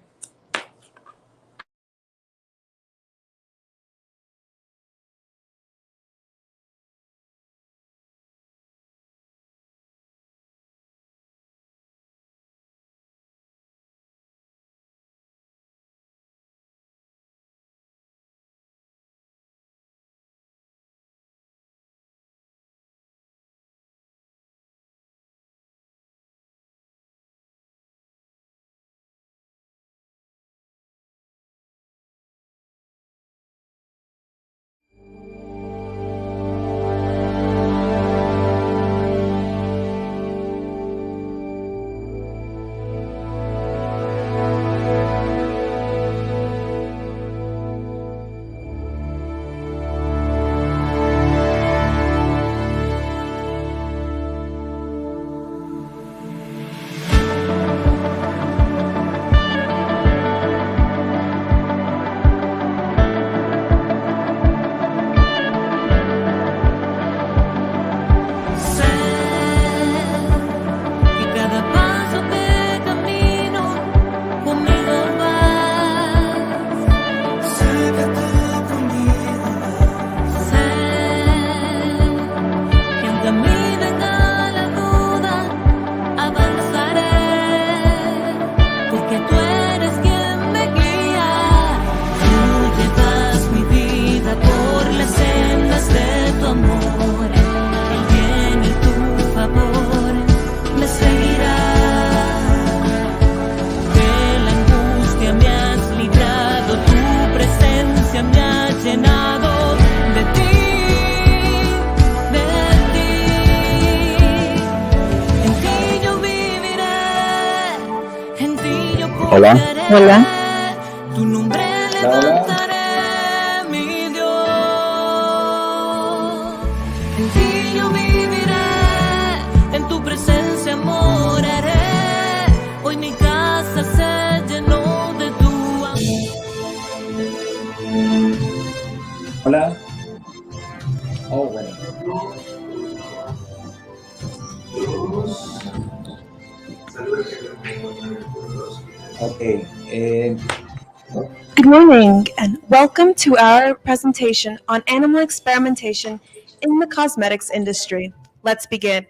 Hola. Hola. Tu nombre levantaré, mi Dios. En ti yo viviré, en tu presencia moraré. Hoy mi casa se llenó de tu amor. Hola. Oh, bueno. Okay. Good morning, and welcome to our presentation on animal experimentation in the cosmetics industry. Let's begin.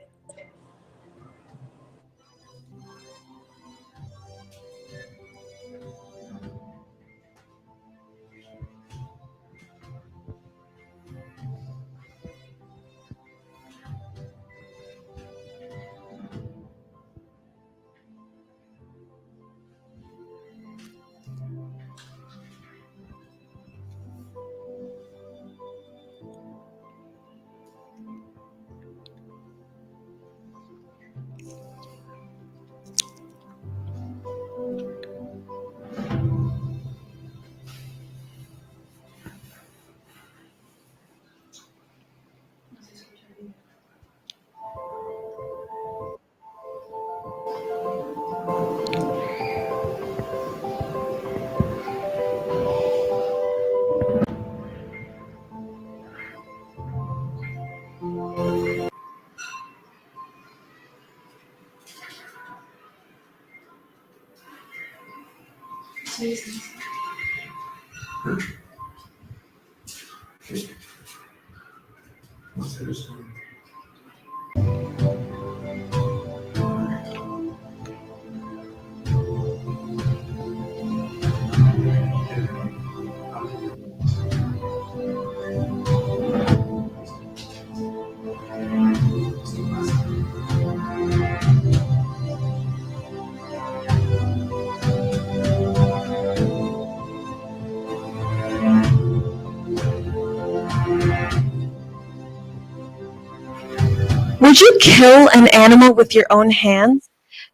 Would you kill an animal with your own hands?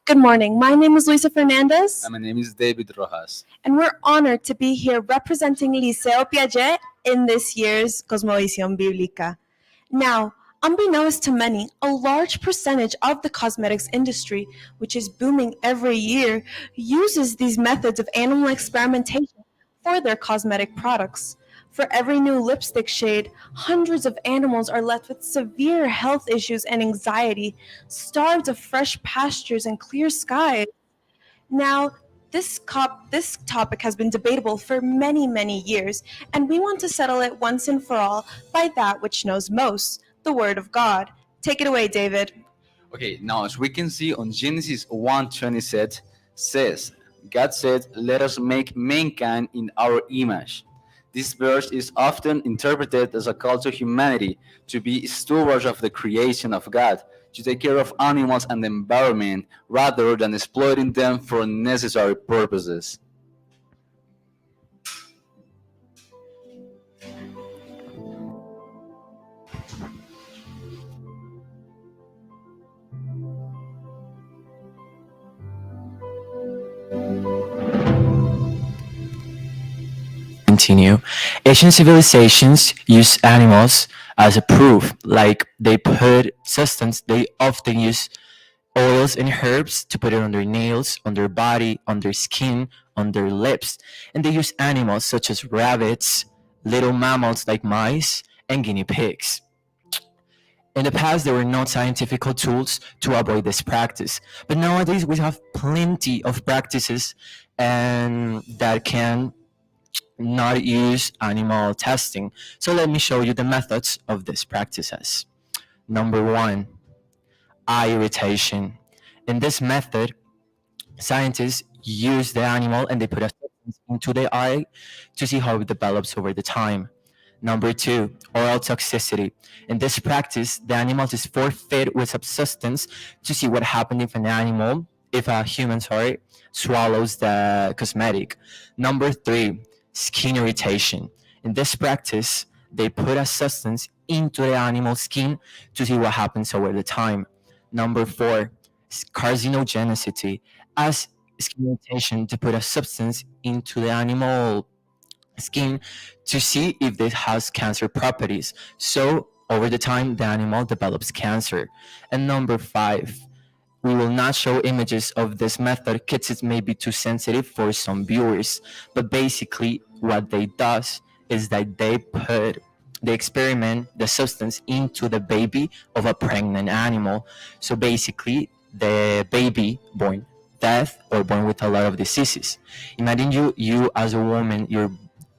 Good morning. My name is Luisa Fernandez, My name is David Rojas. and we're honored to be here representing Liceo Piaget in this year's Cosmovisión Bíblica. Now, unbeknownst to many, a large percentage of the cosmetics industry, which is booming every year, uses these methods of animal experimentation for their cosmetic products. For every new lipstick shade, hundreds of animals are left with severe health issues and anxiety, starved of fresh pastures and clear skies. Now, this topic has been debatable for many, many years, and we want to settle it once and for all by that which knows most, the Word of God. Take it away, David. Okay, now as we can see on Genesis 1:27 says, God said, "Let us make mankind in our image." This verse is often interpreted as a call to humanity to be stewards of the creation of God, to take care of animals and the environment rather than exploiting them for unnecessary purposes. Continue. Asian civilizations use animals as a proof, like they often use oils and herbs to put it on their nails, on their body, on their skin, on their lips, and they use animals such as rabbits, little mammals like mice, and guinea pigs. In the past, there were no scientific tools to avoid this practice, but nowadays we have plenty of practices and that can not use animal testing. So let me show you the methods of these practices. Number one, eye irritation. In this method, scientists use the animal and they put a substance into the eye to see how it develops over the time. Number two, oral toxicity. In this practice, the animal is forfeit with substance to see what happens if a human, swallows the cosmetic. Number three, skin irritation. In this practice, they put a substance into the animal's skin to see what happens over the time. Number four, carcinogenicity. As skin irritation, to put a substance into the animal skin to see if it has cancer properties. So over the time, the animal develops cancer. And number five, we will not show images of this method because it may be too sensitive for some viewers. But basically, what they does is that they experiment the substance into the baby of a pregnant animal. So basically, the baby born deaf or born with a lot of diseases. Imagine you as a woman, your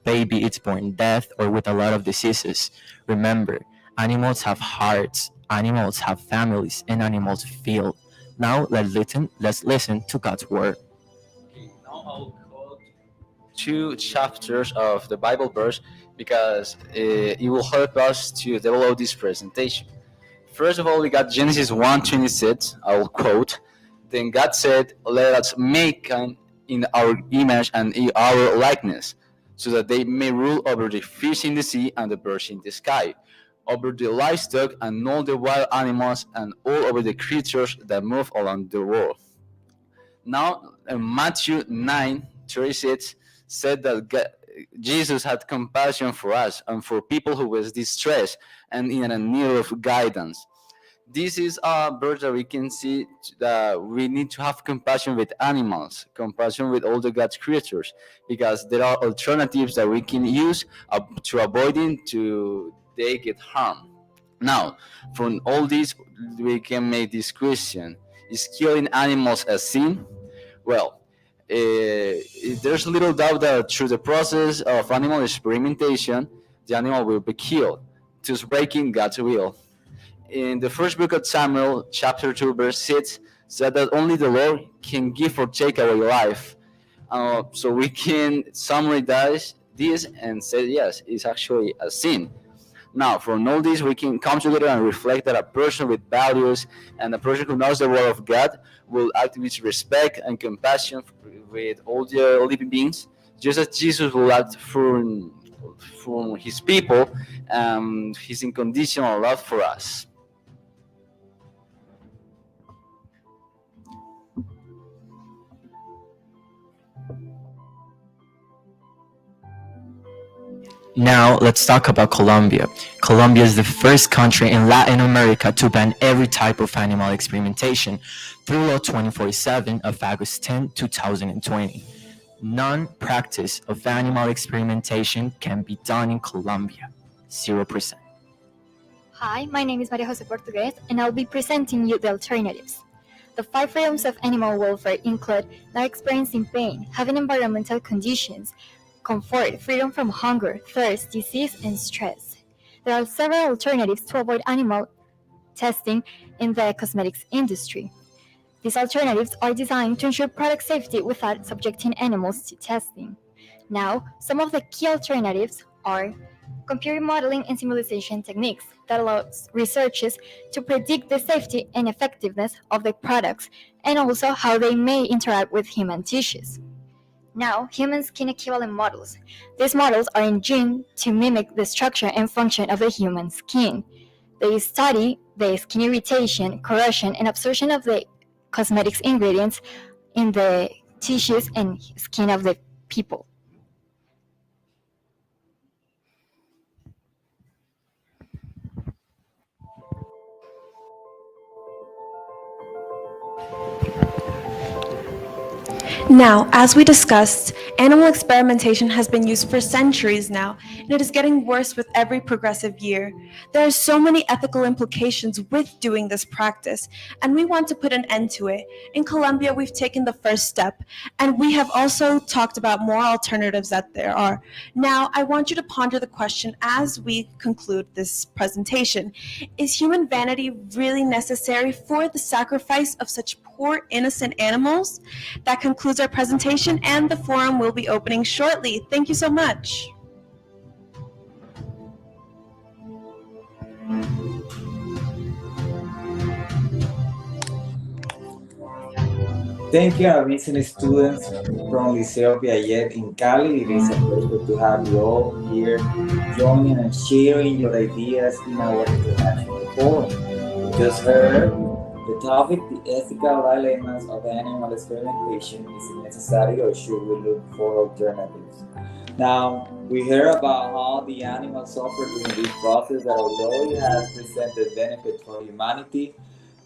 baby is born deaf or with a lot of diseases. Remember, animals have hearts, animals have families, and animals feel. Now let's listen to God's word. Okay, now I'll quote 2 chapters of the Bible verse because it will help us to develop this presentation. First of all, we got Genesis 1:26. I will quote. Then God said, "Let us make in our image and in our likeness, so that they may rule over the fish in the sea and the birds in the sky, over the livestock and all the wild animals and all over the creatures that move along the world." Now, Matthew 9:36 said that Jesus had compassion for us and for people who was distressed and in a need of guidance. This is a verse that we can see that we need to have compassion with animals, compassion with all the God's creatures, because there are alternatives that we can use to avoiding to they get harmed. Now, from all this, we can make this question: is killing animals a sin? Well, There's little doubt that through the process of animal experimentation, the animal will be killed, thus breaking God's will. In the first book of Samuel, chapter 2, verse 6, said that only the Lord can give or take away life. So we can summarize this and say, yes, it's actually a sin. Now, from all this, we can come together and reflect that a person with values and a person who knows the word of God will act with respect and compassion with all the living beings, just as Jesus will act from his people and his unconditional love for us. Now, let's talk about Colombia. Colombia is the first country in Latin America to ban every type of animal experimentation through Law 2047 of August 10, 2020. Non-practice of animal experimentation can be done in Colombia. 0%. Hi, my name is Maria Jose Portugues, and I'll be presenting you the alternatives. The 5 freedoms of animal welfare include not experiencing pain, having environmental conditions, comfort, freedom from hunger, thirst, disease, and stress. There are several alternatives to avoid animal testing in the cosmetics industry. These alternatives are designed to ensure product safety without subjecting animals to testing. Now, some of the key alternatives are computer modeling and simulation techniques that allows researchers to predict the safety and effectiveness of the products and also how they may interact with human tissues. Now, human skin equivalent models. These models are engineered to mimic the structure and function of the human skin. They study the skin irritation, corrosion, and absorption of the cosmetics ingredients in the tissues and skin of the people. Now, as we discussed, animal experimentation has been used for centuries now, and it is getting worse with every progressive year. There are so many ethical implications with doing this practice, and we want to put an end to it. In Colombia, we've taken the first step, and we have also talked about more alternatives that there are. Now, I want you to ponder the question as we conclude this presentation. Is human vanity really necessary for the sacrifice of such poor, innocent animals? That concludes our presentation, and the forum will be opening shortly. Thank you so much. Thank you, amazing students from Liceo Piaget in Cali. It is a pleasure to have you all here joining and sharing your ideas in our international forum. We just heard the topic, the ethical dilemmas of animal experimentation. Is it necessary or should we look for alternatives? Now, we heard about how the animals suffer during this process, that although it has presented benefits for humanity,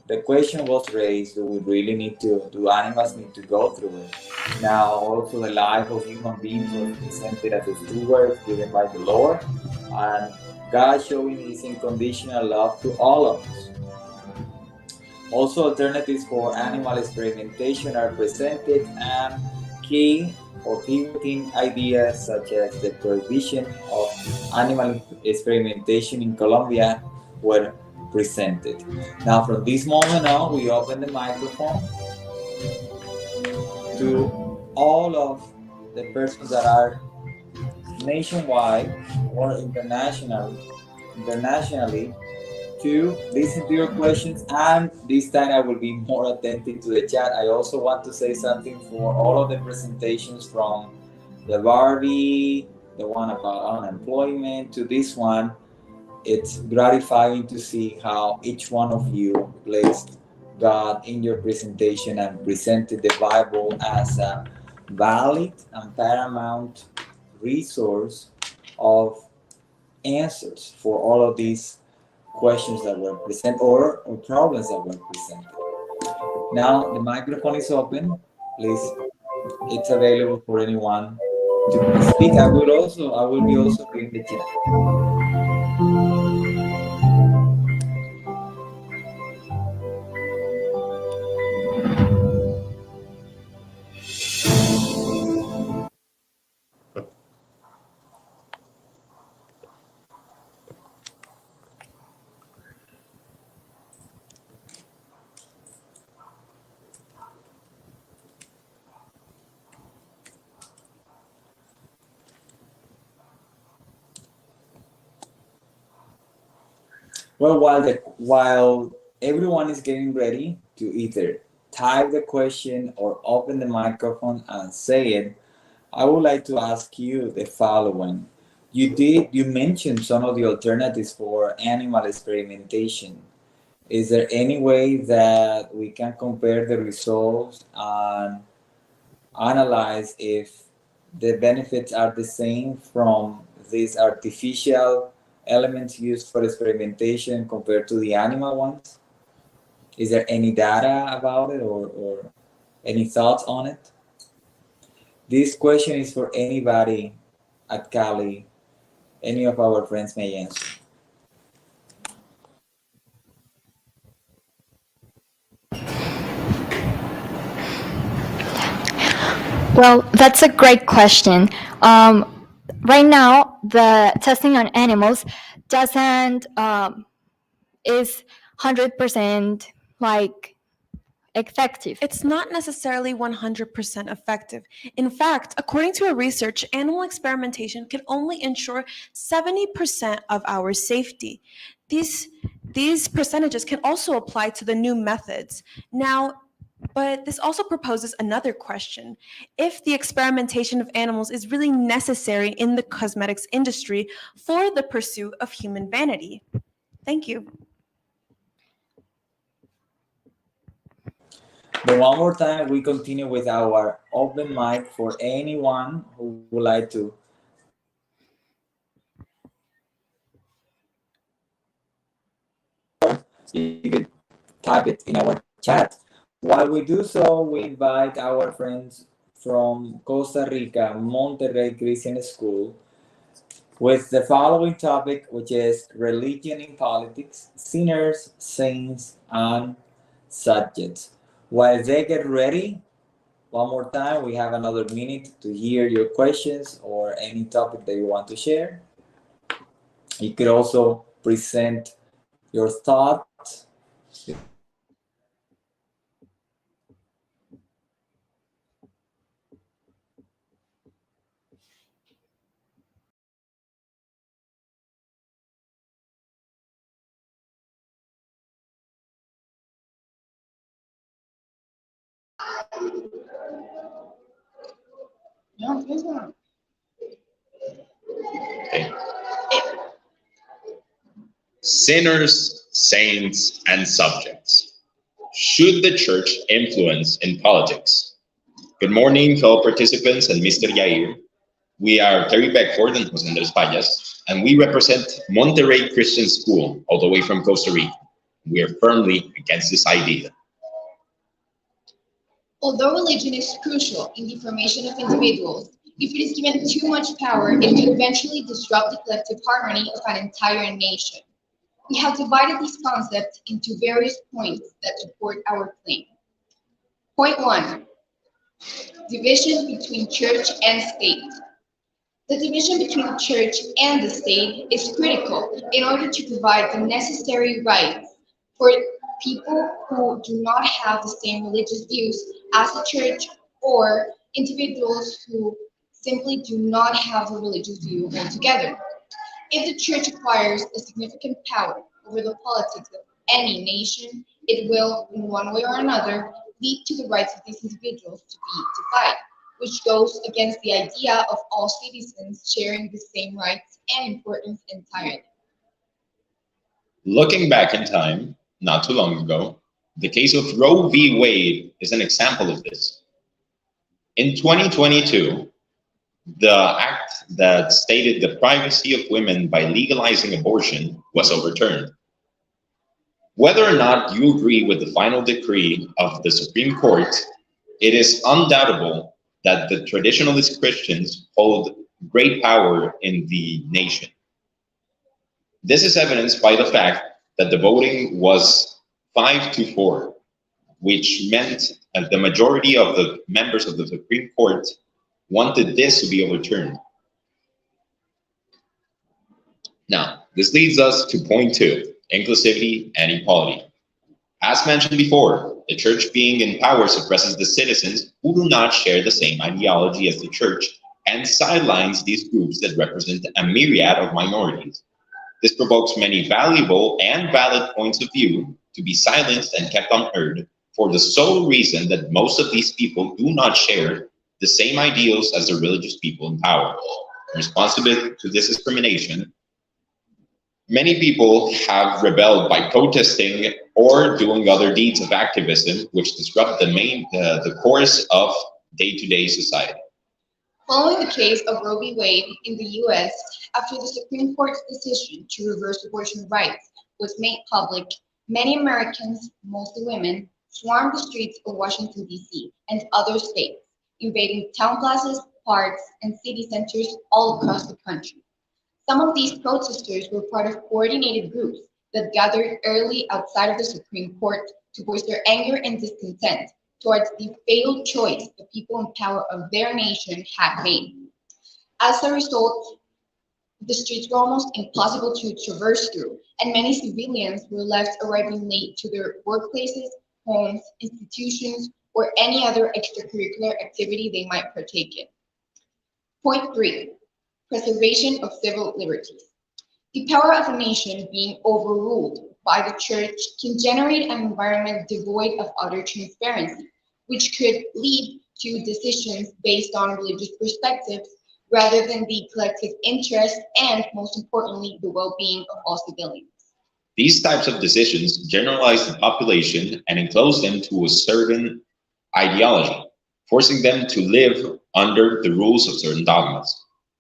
the question was raised, do animals need to go through it? Now, also the life of human beings was presented as a steward given by the Lord, and God showing his unconditional love to all of us. Also, alternatives for animal experimentation are presented, and key or pivoting ideas such as the prohibition of animal experimentation in Colombia were presented. Now, from this moment on, we open the microphone to all of the persons that are nationwide or internationally to listen to your questions, and this time I will be more attentive to the chat. I also want to say something for all of the presentations, from the Barbie, the one about unemployment, to this one. It's gratifying to see how each one of you placed God in your presentation and presented the Bible as a valid and paramount resource of answers for all of these questions that were presented or problems that were presented. Now the microphone is open. Please, it's available for anyone to speak. I will be also reading the chat. Well, while everyone is getting ready to either type the question or open the microphone and say it, I would like to ask you the following. You mentioned some of the alternatives for animal experimentation. Is there any way that we can compare the results and analyze if the benefits are the same from these artificial elements used for experimentation compared to the animal ones? Is there any data about it or any thoughts on it? This question is for anybody at Cali. Any of our friends may answer. Well, that's a great question. Right now, the testing on animals doesn't is 100% like effective. It's not necessarily 100% effective. In fact, according to a research, animal experimentation can only ensure 70% of our safety. These percentages can also apply to the new methods. Now, but this also proposes another question. If the experimentation of animals is really necessary in the cosmetics industry for the pursuit of human vanity. Thank you. But one more time, we continue with our open mic for anyone who would like to. You could type it in our chat. While we do so, we invite our friends from Costa Rica, Monterrey Christian School, with the following topic, which is religion in politics, sinners, saints, and subjects. While they get ready, one more time, we have another minute to hear your questions or any topic that you want to share. You could also present your thoughts. Okay. Sinners, saints, and subjects. Should the church influence in politics? Good morning, fellow participants and Mr. Yair. We are Terry Beckford and Jose Andres Payas, and we represent Monterrey Christian School, all the way from Costa Rica. We are firmly against this idea. Although religion is crucial in the formation of individuals, if it is given too much power, it can eventually disrupt the collective harmony of an entire nation. We have divided these concepts into various points that support our claim. Point 1. Division between church and state. The division between the church and the state is critical in order to provide the necessary rights for people who do not have the same religious views as the church or individuals who simply do not have a religious view altogether. If the church acquires a significant power over the politics of any nation, it will, in one way or another, lead to the rights of these individuals to be defied, which goes against the idea of all citizens sharing the same rights and importance entirely. Looking back in time, not too long ago, the case of Roe v. Wade is an example of this. In 2022, the act that stated the privacy of women by legalizing abortion was overturned. Whether or not you agree with the final decree of the Supreme Court, it is undoubtable that the traditionalist Christians hold great power in the nation. This is evidenced by the fact that the voting was 5-4, which meant that the majority of the members of the Supreme Court wanted this to be overturned. Now, this leads us to point 2, inclusivity and equality. As mentioned before, the church being in power suppresses the citizens who do not share the same ideology as the church and sidelines these groups that represent a myriad of minorities. This provokes many valuable and valid points of view to be silenced and kept unheard for the sole reason that most of these people do not share the same ideals as the religious people in power. In response to this discrimination, many people have rebelled by protesting or doing other deeds of activism which disrupt the course of day-to-day society. Following the case of Roe v. Wade in the U.S., after the Supreme Court's decision to reverse abortion rights was made public, many Americans, mostly women, swarmed the streets of Washington, D.C. and other states, invading town plazas, parks, and city centers all across the country. Some of these protesters were part of coordinated groups that gathered early outside of the Supreme Court to voice their anger and discontent towards the failed choice the people in power of their nation had made. As a result, the streets were almost impossible to traverse through, and many civilians were left arriving late to their workplaces, homes, institutions, or any other extracurricular activity they might partake in. Point 3. Preservation of civil liberties. The power of a nation being overruled by the church can generate an environment devoid of utter transparency, which could lead to decisions based on religious perspectives rather than the collective interest and, most importantly, the well-being of all civilians. These types of decisions generalize the population and enclose them to a certain ideology, forcing them to live under the rules of certain dogmas.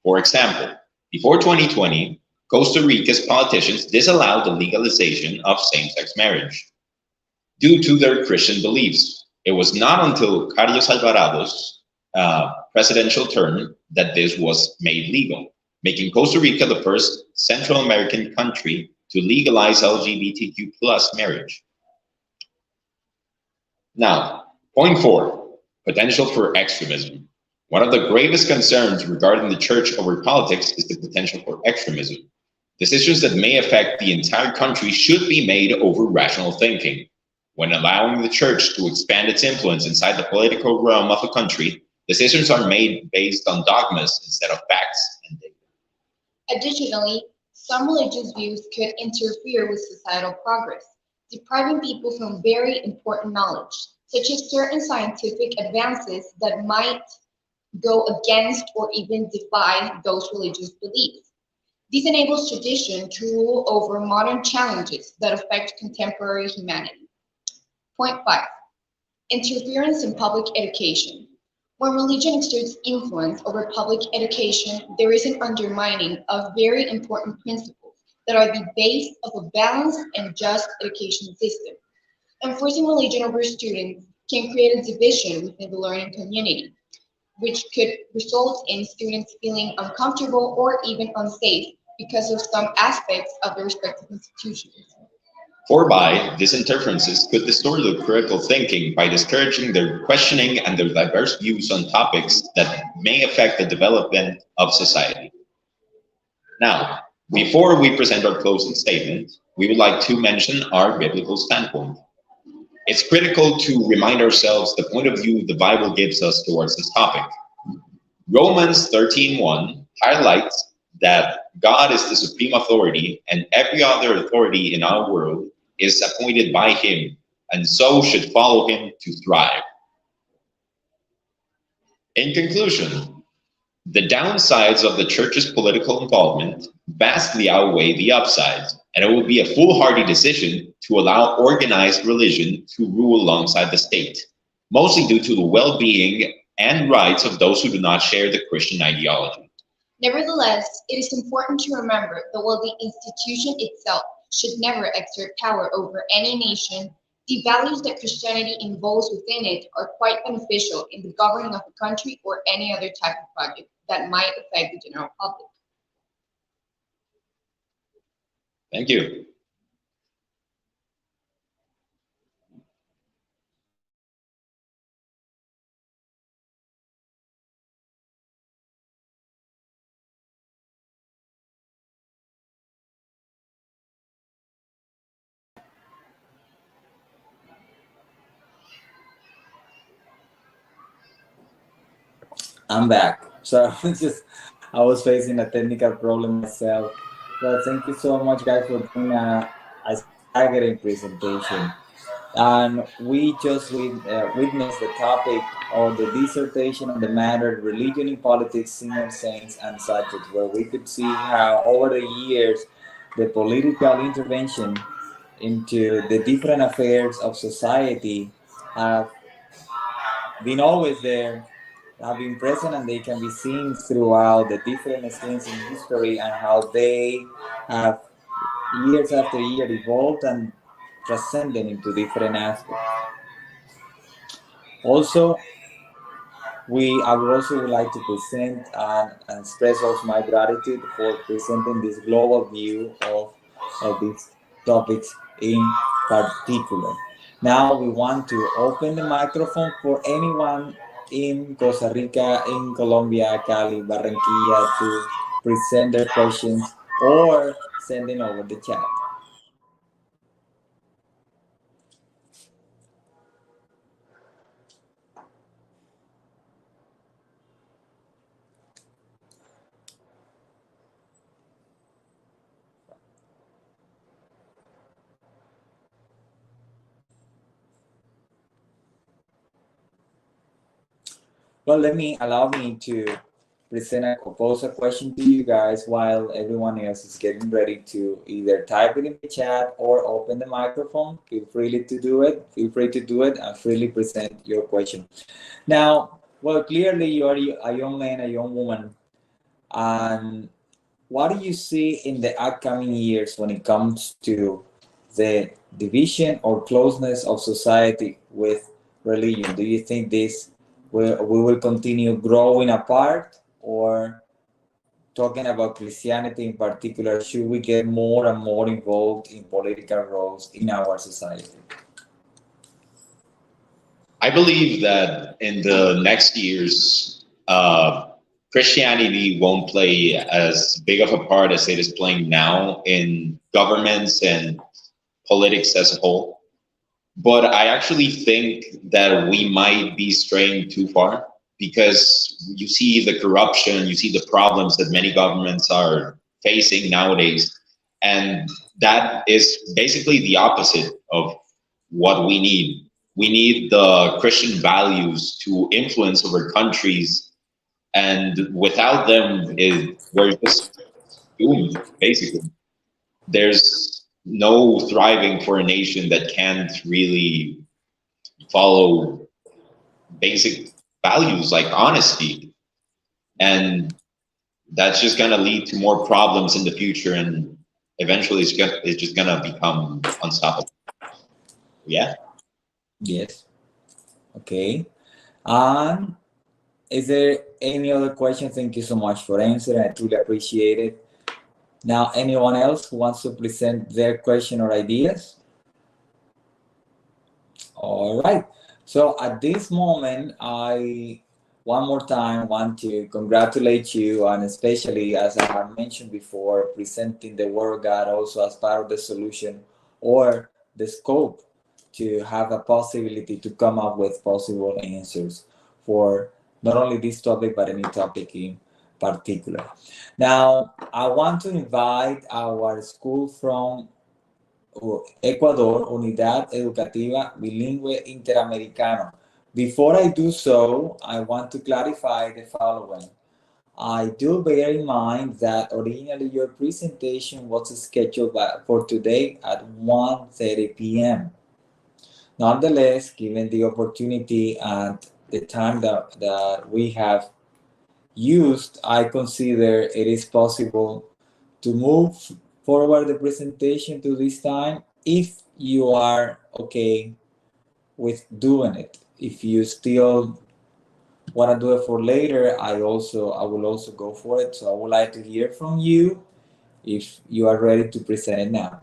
For example, before 2020, Costa Rica's politicians disallowed the legalization of same-sex marriage due to their Christian beliefs. It was not until Carlos Alvarado's presidential term that this was made legal, making Costa Rica the first Central American country to legalize LGBTQ plus marriage. Now, point 4, potential for extremism. One of the gravest concerns regarding the church over politics is the potential for extremism. Decisions that may affect the entire country should be made over rational thinking. When allowing the church to expand its influence inside the political realm of a country, decisions are made based on dogmas instead of facts and data. Additionally, some religious views could interfere with societal progress, depriving people from very important knowledge, such as certain scientific advances that might go against or even defy those religious beliefs. This enables tradition to rule over modern challenges that affect contemporary humanity. Point 5. Interference in public education. When religion exerts influence over public education, there is an undermining of very important principles that are the base of a balanced and just education system. Enforcing religion over students can create a division within the learning community, which could result in students feeling uncomfortable or even unsafe because of some aspects of their respective institutions. Forby, these interferences could distort their critical thinking by discouraging their questioning and their diverse views on topics that may affect the development of society. Now, before we present our closing statement, we would like to mention our biblical standpoint. It's critical to remind ourselves the point of view the Bible gives us towards this topic. Romans 13:1 highlights that God is the supreme authority and every other authority in our world is appointed by him and so should follow him to thrive. In conclusion, the downsides of the church's political involvement vastly outweigh the upsides, and it would be a foolhardy decision to allow organized religion to rule alongside the state, mostly due to the well-being and rights of those who do not share the Christian ideology. Nevertheless, it is important to remember that while the institution itself should never exert power over any nation, the values that Christianity involves within it are quite beneficial in the governing of a country or any other type of project that might affect the general public. Thank you. I'm back. So I was facing a technical problem myself. Well, thank you so much, guys, for doing a staggering presentation. And we just witnessed the topic of the dissertation on the matter religion in politics, senior saints, and subjects, where we could see how over the years the political intervention into the different affairs of society have been always there, have been present, and they can be seen throughout the different scenes in history and how they have years after year evolved and transcended into different aspects. Also, I would also like to present and express also my gratitude for presenting this global view of these topics in particular. Now we want to open the microphone for anyone in Costa Rica, in Colombia, Cali, Barranquilla to present their questions or sending over the chat. Well, allow me to pose a question to you guys while everyone else is getting ready to either type it in the chat or open the microphone. Feel free to do it. Feel free to do it and freely present your question. Now, well, clearly you are a young man, a young woman, and what do you see in the upcoming years when it comes to the division or closeness of society with religion? Do you think we will continue growing apart, or talking about Christianity in particular, should we get more and more involved in political roles in our society? I believe that in the next years, Christianity won't play as big of a part as it is playing now in governments and politics as a whole. But I actually think that we might be straying too far, because you see the corruption, you see the problems that many governments are facing nowadays. And that is basically the opposite of what we need. We need the Christian values to influence our countries, and without them, we're just doomed, basically. There's no thriving for a nation that can't really follow basic values like honesty. And that's just going to lead to more problems in the future, and eventually it's just going to become unstoppable. Yeah. Yes. Okay. And is there any other question? Thank you so much for answering. I truly appreciate it. Now, anyone else who wants to present their question or ideas? All right. So at this moment, I one more time want to congratulate you, and especially, as I have mentioned before, presenting the Word of God also as part of the solution or the scope to have a possibility to come up with possible answers for not only this topic but any topic in particular. Now, I want to invite our school from Ecuador, Unidad Educativa Bilingüe Interamericano. Before I do so, I want to clarify the following. I do bear in mind that originally your presentation was scheduled for today at 1:30 p.m. Nonetheless, given the opportunity and the time that we have used, I consider it is possible to move forward the presentation to this time if you are okay with doing it. If you still want to do it for later, I will also go for it. So I would like to hear from you if you are ready to present it now.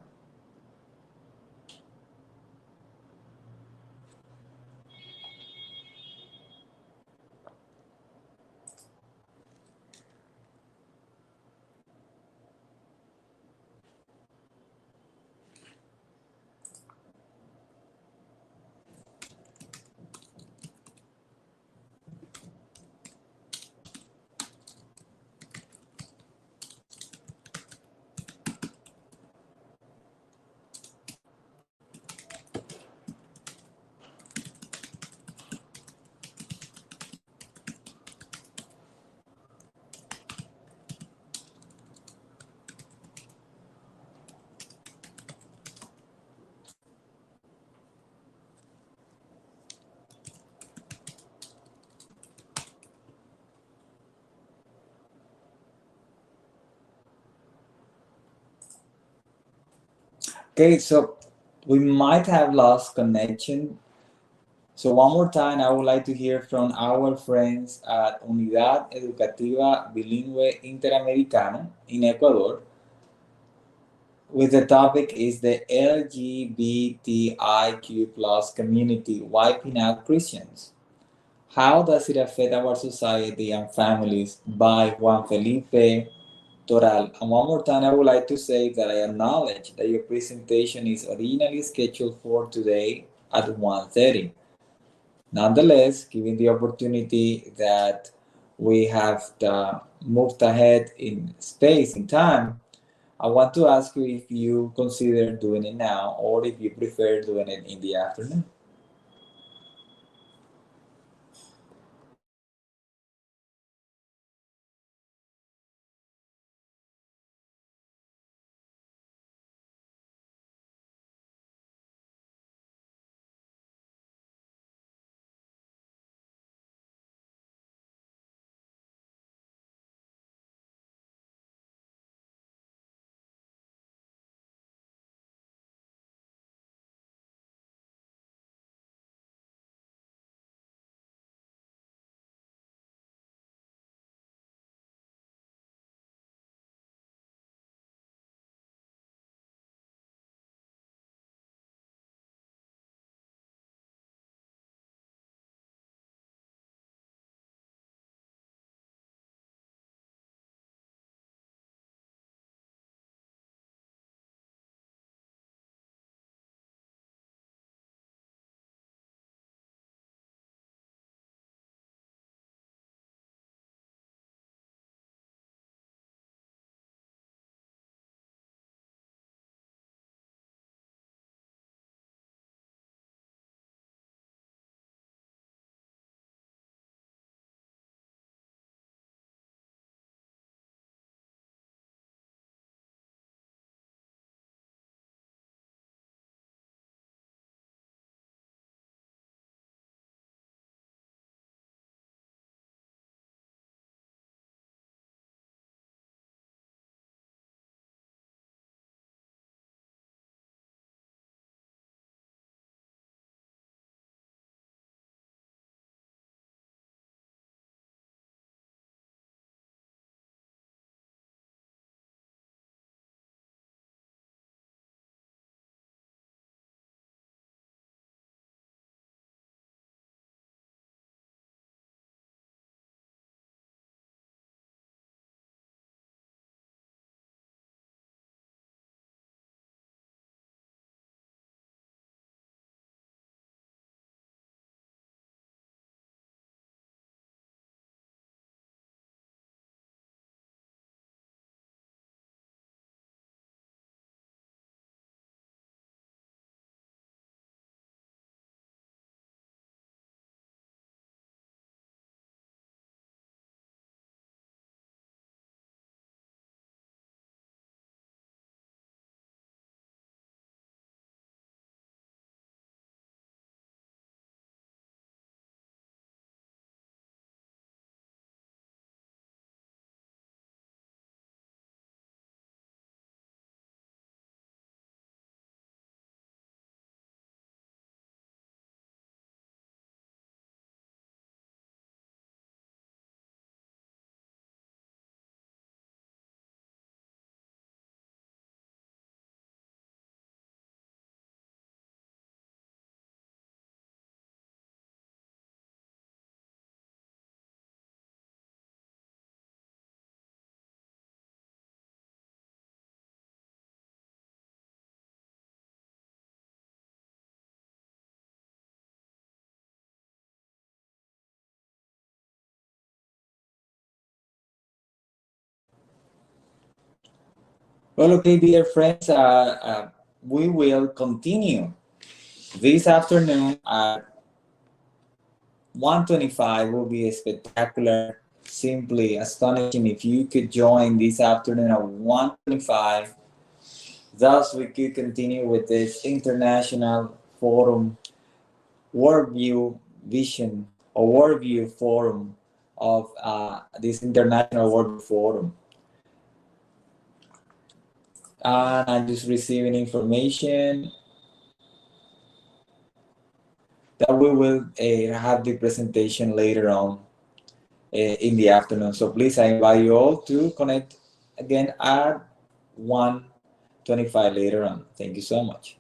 Okay, so we might have lost connection. So one more time, I would like to hear from our friends at Unidad Educativa Bilingüe Interamericano in Ecuador. With the topic is the LGBTIQ plus community wiping out Christians. How does it affect our society and families? By Juan Felipe Toral. And one more time, I would like to say that I acknowledge that your presentation is originally scheduled for today at 1:30. Nonetheless, given the opportunity that we have moved ahead in space and time, I want to ask you if you consider doing it now or if you prefer doing it in the afternoon. Well, okay, dear friends, we will continue this afternoon at 1:25. Will be a spectacular, simply astonishing if you could join this afternoon at 1:25. Thus, we could continue with this international forum, worldview vision, or worldview forum of this international world forum. And I'm just receiving information that we will have the presentation later on in the afternoon. So please, I invite you all to connect again at 1:25 later on. Thank you so much.